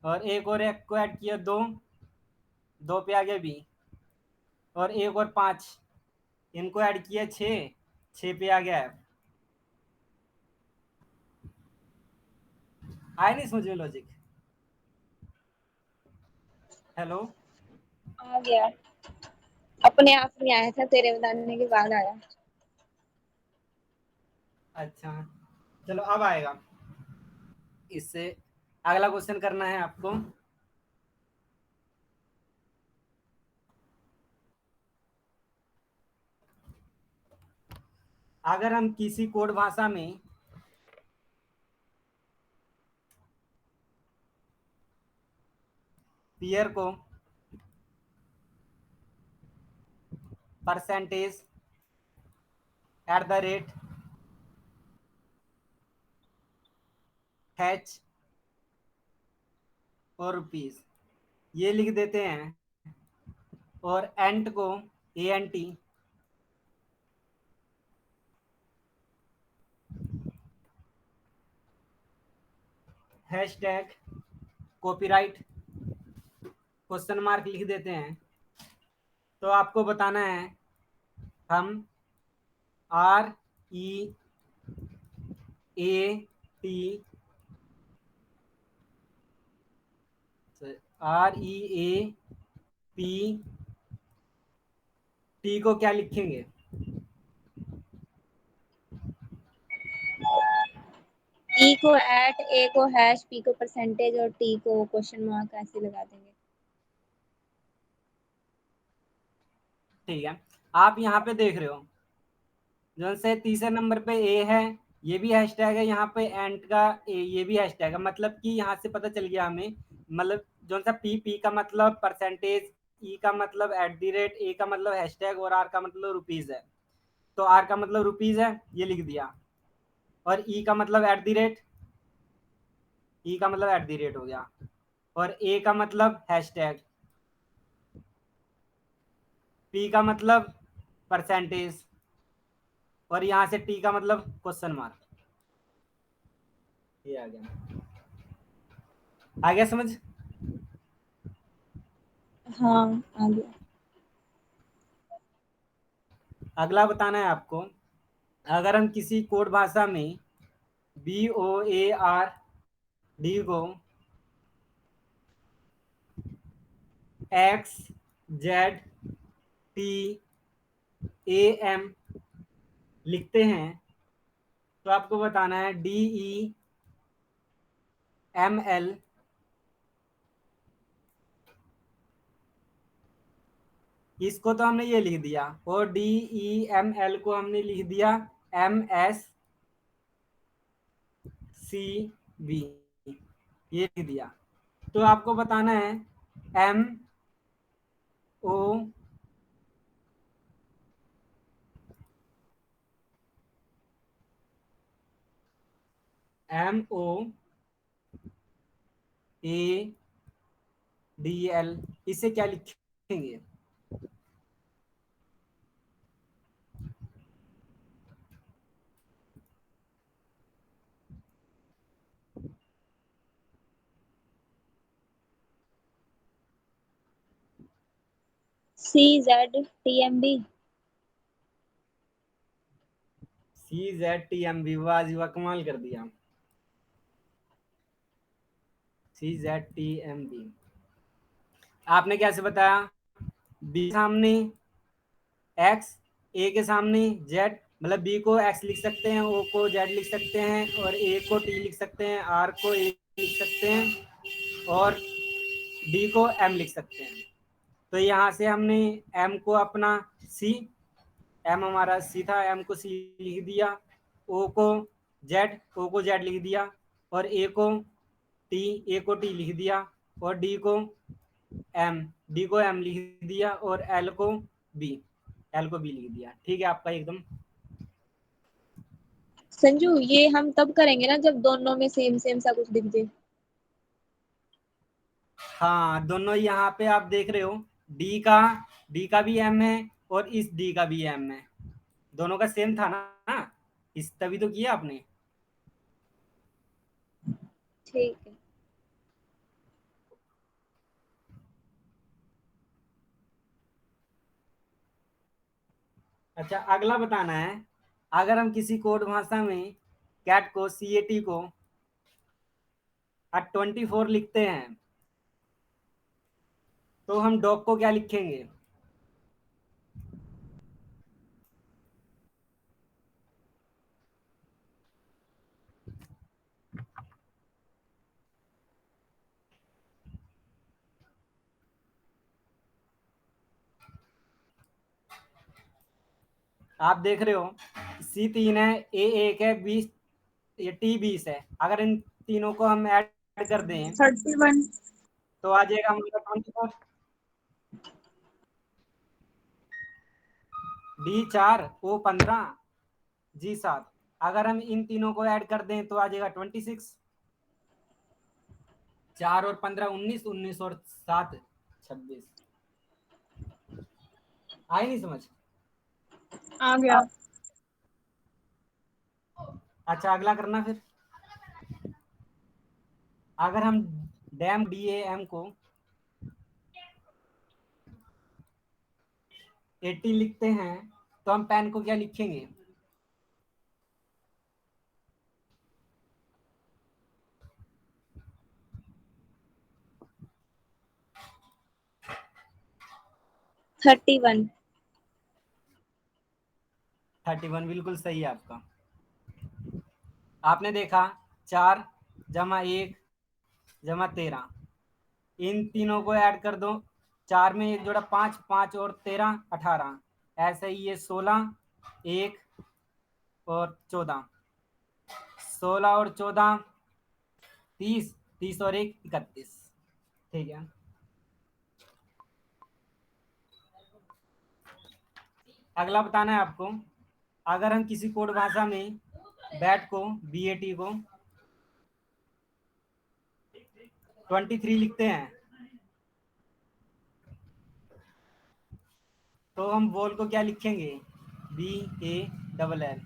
और एक को ऐड किया 2, 2 पे आ गया बी। और 1 और 5 इनको ऐड किया 6, 6 पे आ गया एफ। आया नहीं समझ में लॉजिक? हेलो। आ गया। अपने आप नहीं आया था, तेरे बताने के बाद आया। अच्छा चलो अब आएगा। इससे अगला क्वेश्चन करना है आपको। अगर हम किसी कोड भाषा में पेयर को percentage at the rate hatch और रुपीज ये लिख देते हैं, और एंट को ANT hashtag copyright question mark लिख देते हैं। तो आपको बताना है हम REAT REAPT को क्या लिखेंगे? E को एट, A को हैश, P को परसेंटेज और T को क्वेश्चन मार्क ऐसे लगा देंगे। ठीक है, आप यहाँ पे देख रहे हो जो से तीसरे नंबर पे A है, ये भी हैशटैग है, यहाँ पे एंट का ये भी हैशटैग है। मतलब कि यहाँ से पता चल गया हमें, मतलब जो सा P का मतलब परसेंटेज, E का मतलब @ A का मतलब हैशटैग और R का मतलब रुपीज है। तो R का मतलब रुपीज है, ये लिख दिया, और E का मतलब E का मतलब @ हो गया, और A का मतलब हैशटैग, P का मतलब परसेंटेज, और यहाँ से T का मतलब क्वेश्चन मार्क। ये आ गया समझ? हाँ आ गया। अगला बताना है आपको, अगर हम किसी कोड भाषा में BOARD को XZTAM लिखते हैं, तो आपको बताना है DEML इसको तो हमने ये लिख दिया, और DEML को हमने लिख दिया MSCB, ये लिख दिया। तो आपको बताना है MOARD इसे क्या लिखेंगे? CZTMB। CZTMB, वाह जी वाह, कमाल कर दिया। CZTMB आपने कैसे बताया? B सामने X, A के सामने Z, मतलब B को X लिख सकते हैं, O को Z लिख सकते हैं, और A को T लिख सकते हैं, R को A लिख सकते हैं, और D को M लिख सकते हैं। तो यहाँ से हमने M को अपना C, M हमारा C था, M को C लिख दिया, O को Z लिख दिया, और A को T लिख दिया, और D को M लिख दिया, और L को B लिख दिया। ठीक है आपका एकदम। संजू ये हम तब करेंगे ना जब दोनों में सेम सेम सा कुछ दिख जाए। हाँ, दोनों यहाँ पे आप देख रहे हो, डी का भी M है, और इस D का भी M है, दोनों का सेम था ना, इस तभी तो किया आपने। ठीक है। अच्छा, अगला बताना है, अगर हम किसी कोड भाषा में कैट को CAT को 24 लिखते हैं, तो हम डॉग को क्या लिखेंगे? आप देख रहे हो, C3 है, A1 है, 20, ये T20 है। अगर इन तीनों को हम ऐड कर दें 31 तो आ जाएगा हमारा 24। डी 4, ओ 15, जी 7। अगर हम इन तीनों को ऐड कर दें तो आ जाएगा 26। 4 और 15 19, 19 और 7 26। आई नहीं समझ? आ गया। अच्छा अगला करना फिर। अगर हम डैम डी ए एम को 80 लिखते हैं तो हम पेन को क्या लिखेंगे? Thirty one. 31 बिल्कुल सही है आपका। आपने देखा 4 जमा 1 जमा 13, इन तीनों को ऐड कर दो। 4 में 1 जोड़ा 5, 5 और 13 18। ऐसे ही ये 16 1 और 14, 16 और 14 30, 30 और 1 31। ठीक है। अगला बताना है आपको। अगर हम किसी कोड भाषा में बैट को BAT को 23 लिखते हैं तो हम बॉल को क्या लिखेंगे? BALL।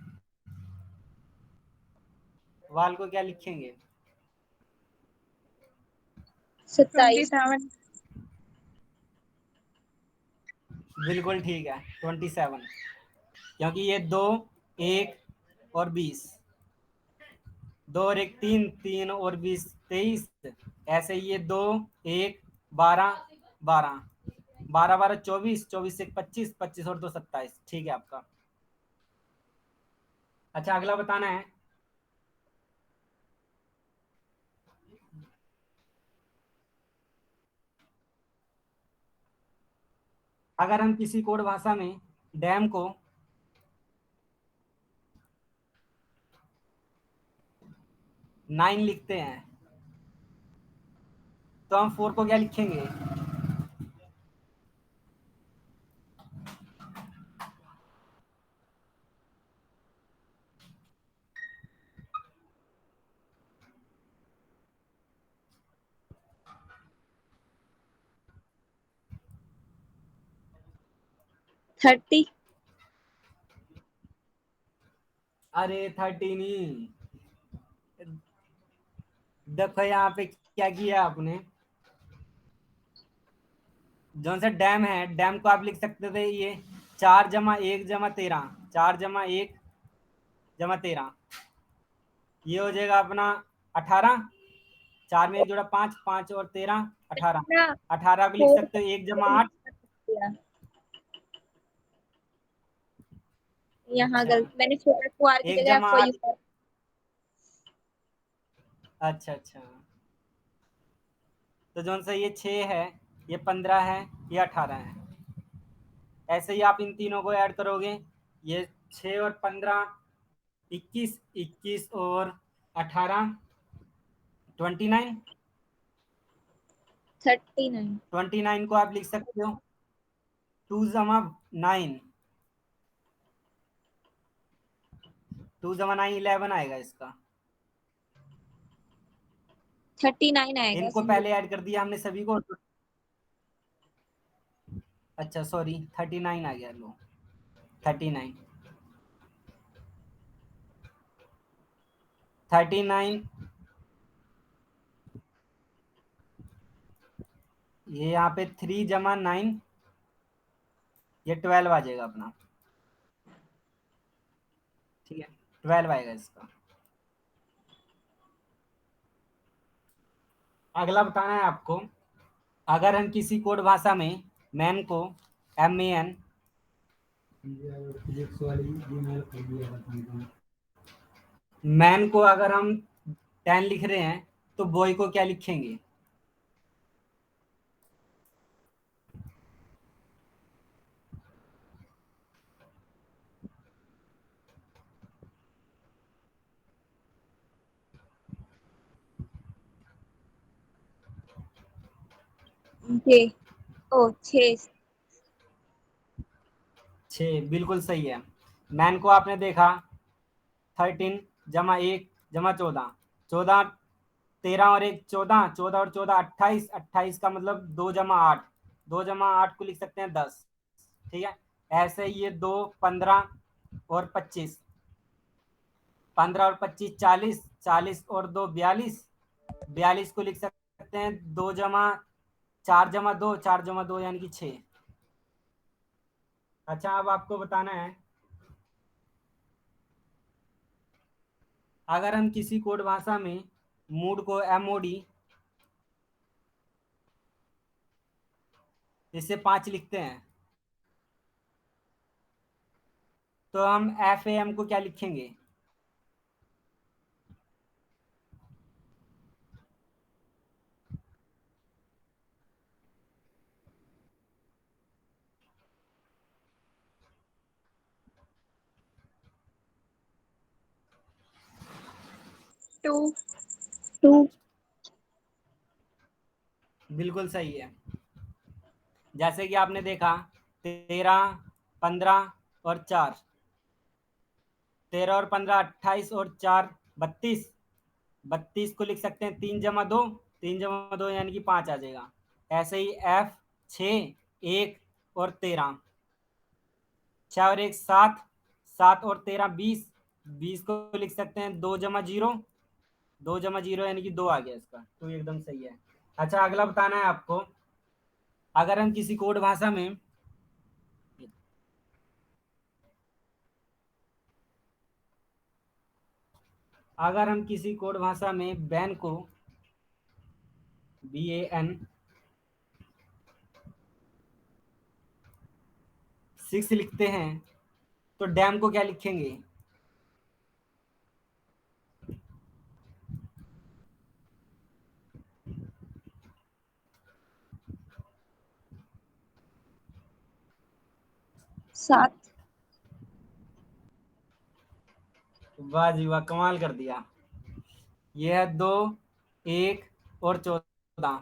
वाल को क्या लिखेंगे? 27। 27। बिल्कुल ठीक है 27, क्योंकि ये 2 1 और 20, 2 और 1 3, 3 और 20 23। ऐसे ये 2 1 12 12, 12 12 24, 24 से 25, 25 और 2 27। ठीक है आपका। अच्छा अगला बताना है। अगर हम किसी कोड भाषा में डैम को 9 लिखते हैं तो हम 4 को क्या लिखेंगे? थर्टी। अरे 30 नहीं। देखो यहाँ पे क्या किया आपने। जो सा डैम है, डैम को आप लिख सकते थे ये 4 जमा 1 जमा 13, 4 जमा 1 जमा 13, ये हो जाएगा अपना 18। 4 में 1 जोड़ा 5, 5 और 13 18। ना 18 को लिख फोर सकते हो 1 जमा 8। यहाँ अच्छा गलत, मैंने छोटा कुआर की 1 जगह जमा कोई 8। अच्छा अच्छा। तो जो सा ये 6 है, ये 15 है, ये 18 है। ऐसे ही आप इन तीनों को ऐड करोगे, ये 6 और 15 21, 21 और 18 29। 39। 29 को आप लिख सकते हो 2 जमा 9, 2 जमा 9 11 आएगा इसका। 39 आएगा इनको सिंगल। पहले ऐड कर दिया हमने सभी को। अच्छा सॉरी 39 आ गया। लो 39, 39। ये यहाँ पे 3 जमा 9, ये 12 आ जाएगा अपना। ठीक है 12 आएगा इसका। अगला बताना है आपको। अगर हम किसी कोड भाषा में मैन को MAN, मैन को अगर हम 10 लिख रहे हैं तो बॉय को क्या लिखेंगे? जे ओ 6 6 बिल्कुल सही है। 9 को आपने देखा 13 जमा 1 जमा 14, 14 13 और 1 14, 14 और 14 28, 28 का मतलब 2 जमा 8, 2 जमा 8 को लिख सकते हैं 10। ठीक है, ऐसे ये 2 15 और 25, 15 और 25 40, 40 और 2 42, 42 को लिख सकते हैं 2 जमा 4 जमा 2, 4 जमा 2 यानी कि 6। अच्छा, अब आपको बताना है, अगर हम किसी कोड भाषा में मूड को MOD इससे 5 लिखते हैं, तो हम FAM को क्या लिखेंगे? टू। 2 बिल्कुल सही है। जैसे कि आपने देखा 13 15 और 4, 13 और 15 28 और 4 32, 32 को लिख सकते हैं 3 जमा 2, 3 जमा 2 यानी कि 5 आ जाएगा। ऐसे ही F 6 1 और 13, 6 और 1 7, 7 और 13 20, 20 को लिख सकते हैं 2 जमा 0, 2 जमा 0 यानी कि 2 आ गया इसका, तो एकदम सही है। अच्छा, अगला बताना है आपको, अगर हम किसी कोड भाषा में बैन को BAN 6 लिखते हैं, तो डैम को क्या लिखेंगे? 7 वाह जी वाह, कमाल कर दिया। ये है 2 1 और 14,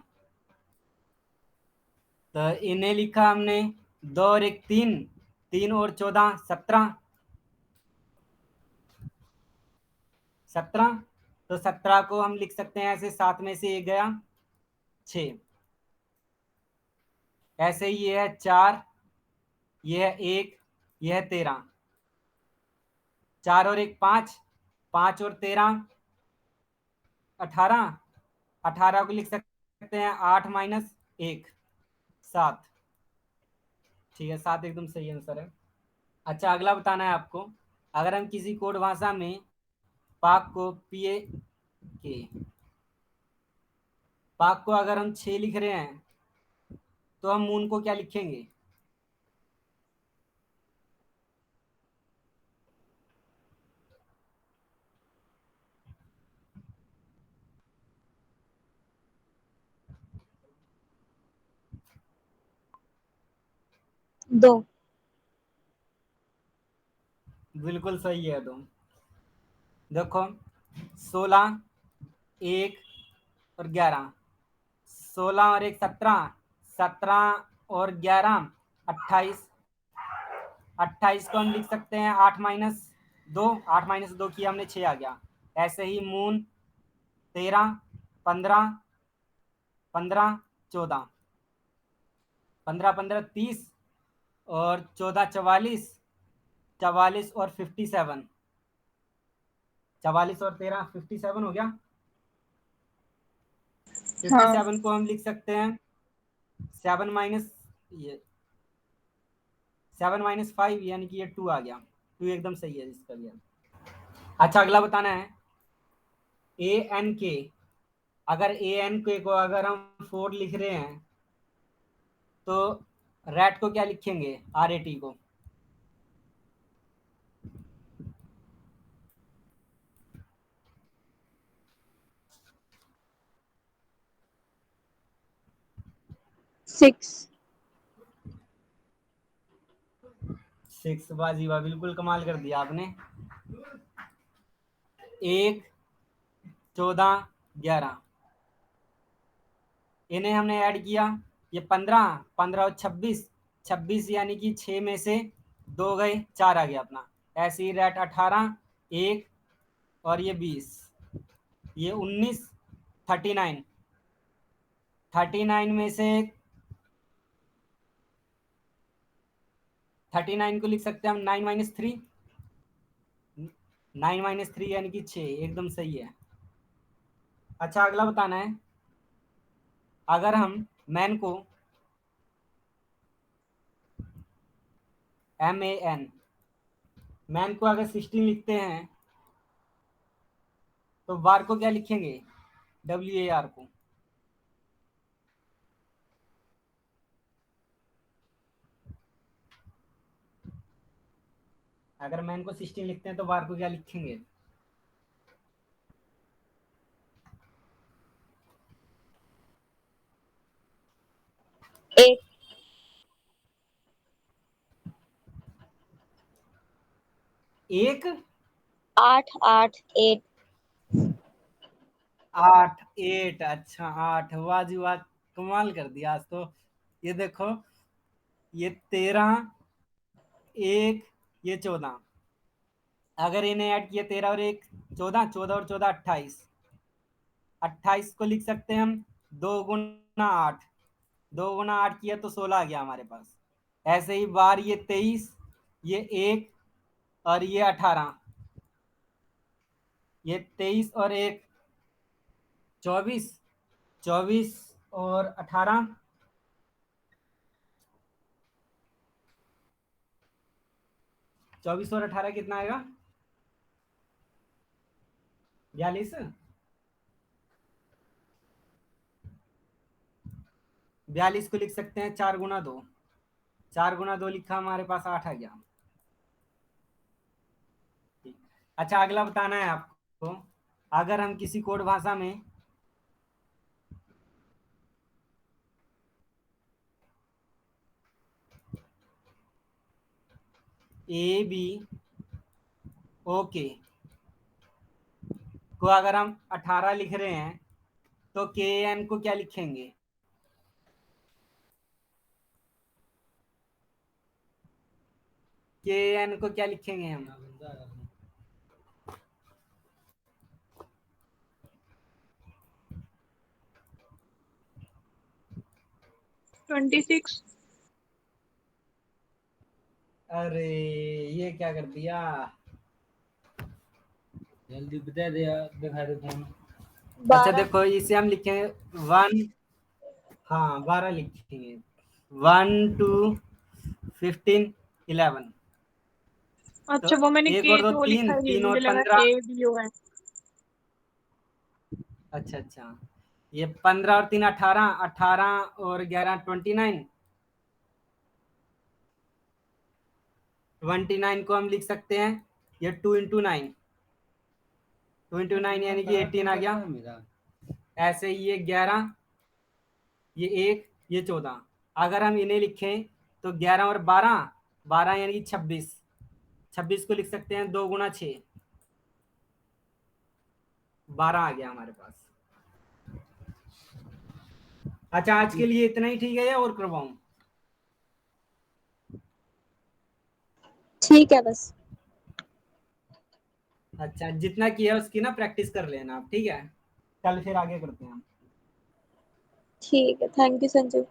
तो इन्हें लिखा हमने 2 और 1 3, 3 और 14 17, 17, तो 17 को हम लिख सकते हैं ऐसे, 7 में से 1 गया 6। ऐसे ही ये है 4, ये है 1, ये है 13, 4 और 1 5, 5 और 13 18, 18 को लिख सकते हैं 8 माइनस 1 7। ठीक है, 7 एकदम सही आंसर है। अच्छा, अगला बताना है आपको, अगर हम किसी कोड भाषा में पाक को के पाक को अगर हम 6 लिख रहे हैं, तो हम मून को क्या लिखेंगे?2 बिल्कुल सही है। तो देखो 16 1 और 11, 16 और 1 17, 17 और 11 28, 28 को हम लिख सकते हैं 8 माइनस 2, 8 माइनस 2 किया हमने 6 आ गया। ऐसे ही मून 13 15, 15 14, 15 15 30 और 14 44, 44 और 57, 44 और 13 57 हो गया। हाँ 57 को हम लिख सकते हैं 7 माइनस ये 7 - 5 यानी कि ये 2 आ गया, 2 एकदम सही है इसका भी। अच्छा, अगला बताना है AN के, अगर AN के को अगर हम 4 लिख रहे हैं, तो रैट को क्या लिखेंगे? RAT को?6 6 बाजी वाह, बिल्कुल कमाल कर दिया आपने। 1 14 11, इन्हें हमने ऐड किया ये 15, 15 और 26, 26 यानी कि 6 में से 2 गए, 4 आ गया अपना। ऐसे ही रेट 18, 1 और ये 20, ये 19, 39, 39 में से 39 को लिख सकते हैं हम 9 - 3, 9 - 3 यानी कि 6, एकदम सही है। अच्छा अगला बताना है, अगर हम मैन को MAN, मैन को अगर 16 लिखते हैं तो वार को क्या लिखेंगे, WAR को। अगर मैन को 16 लिखते हैं तो वार को क्या लिखेंगे। एक। 1, 8 8 8। 8, 8, अच्छा 8, वाह जी वाह, कमाल कर दिया आज तो। ये देखो, ये 13, 1, ये 14, अगर इन्हें ऐड किया 13 और 1, 14, 14 और 14 28, 28 को लिख सकते हैं हम 2 × 8, 2 × 8 किया तो 16 आ गया हमारे पास। ऐसे ही बार ये 23, ये 1 और ये 18, ये 23 और 1 24, 24 और 18, 24 और 18 कितना आएगा, 42, 42 को लिख सकते हैं 4 × 2, 4 × 2 लिखा हमारे पास 8 आ गया। अच्छा अगला बताना है आपको, अगर हम किसी कोड भाषा में ABOK को अगर हम 18 लिख रहे हैं तो KN को क्या लिखेंगे। KN को क्या लिखेंगे हम, 26। अरे ये क्या कर दिया, जल्दी बता दे, दिखा दे फोन। अच्छा 12। देखो इसे हम लिखेंगे 1, हाँ 12 लिखेंगे, 1 2 15 11, तो अच्छा वो मैंने 1 और के 2 तो 3, लिखा है, 3 मुझे और लगा 15, ABO है। अच्छा अच्छा, ये 15 और 3 18, 18 और 11 29, 29 को हम लिख सकते हैं ये 2 × 9, 2 × 9 यानी कि 18 आ गया। ऐसे ही ये 11, ये 1, ये 14, अगर हम इन्हें लिखें तो 11 और 12, 12 यानी कि 26, 26 को लिख सकते हैं 2 × 6, 12 आ गया हमारे पास। अच्छा आज के लिए इतना ही ठीक है या और करवाऊं। ठीक है बस। अच्छा जितना किया उसकी ना प्रैक्टिस कर लेना आप, ठीक है, कल फिर आगे करते हैं हम। ठीक है, थैंक यू संजू।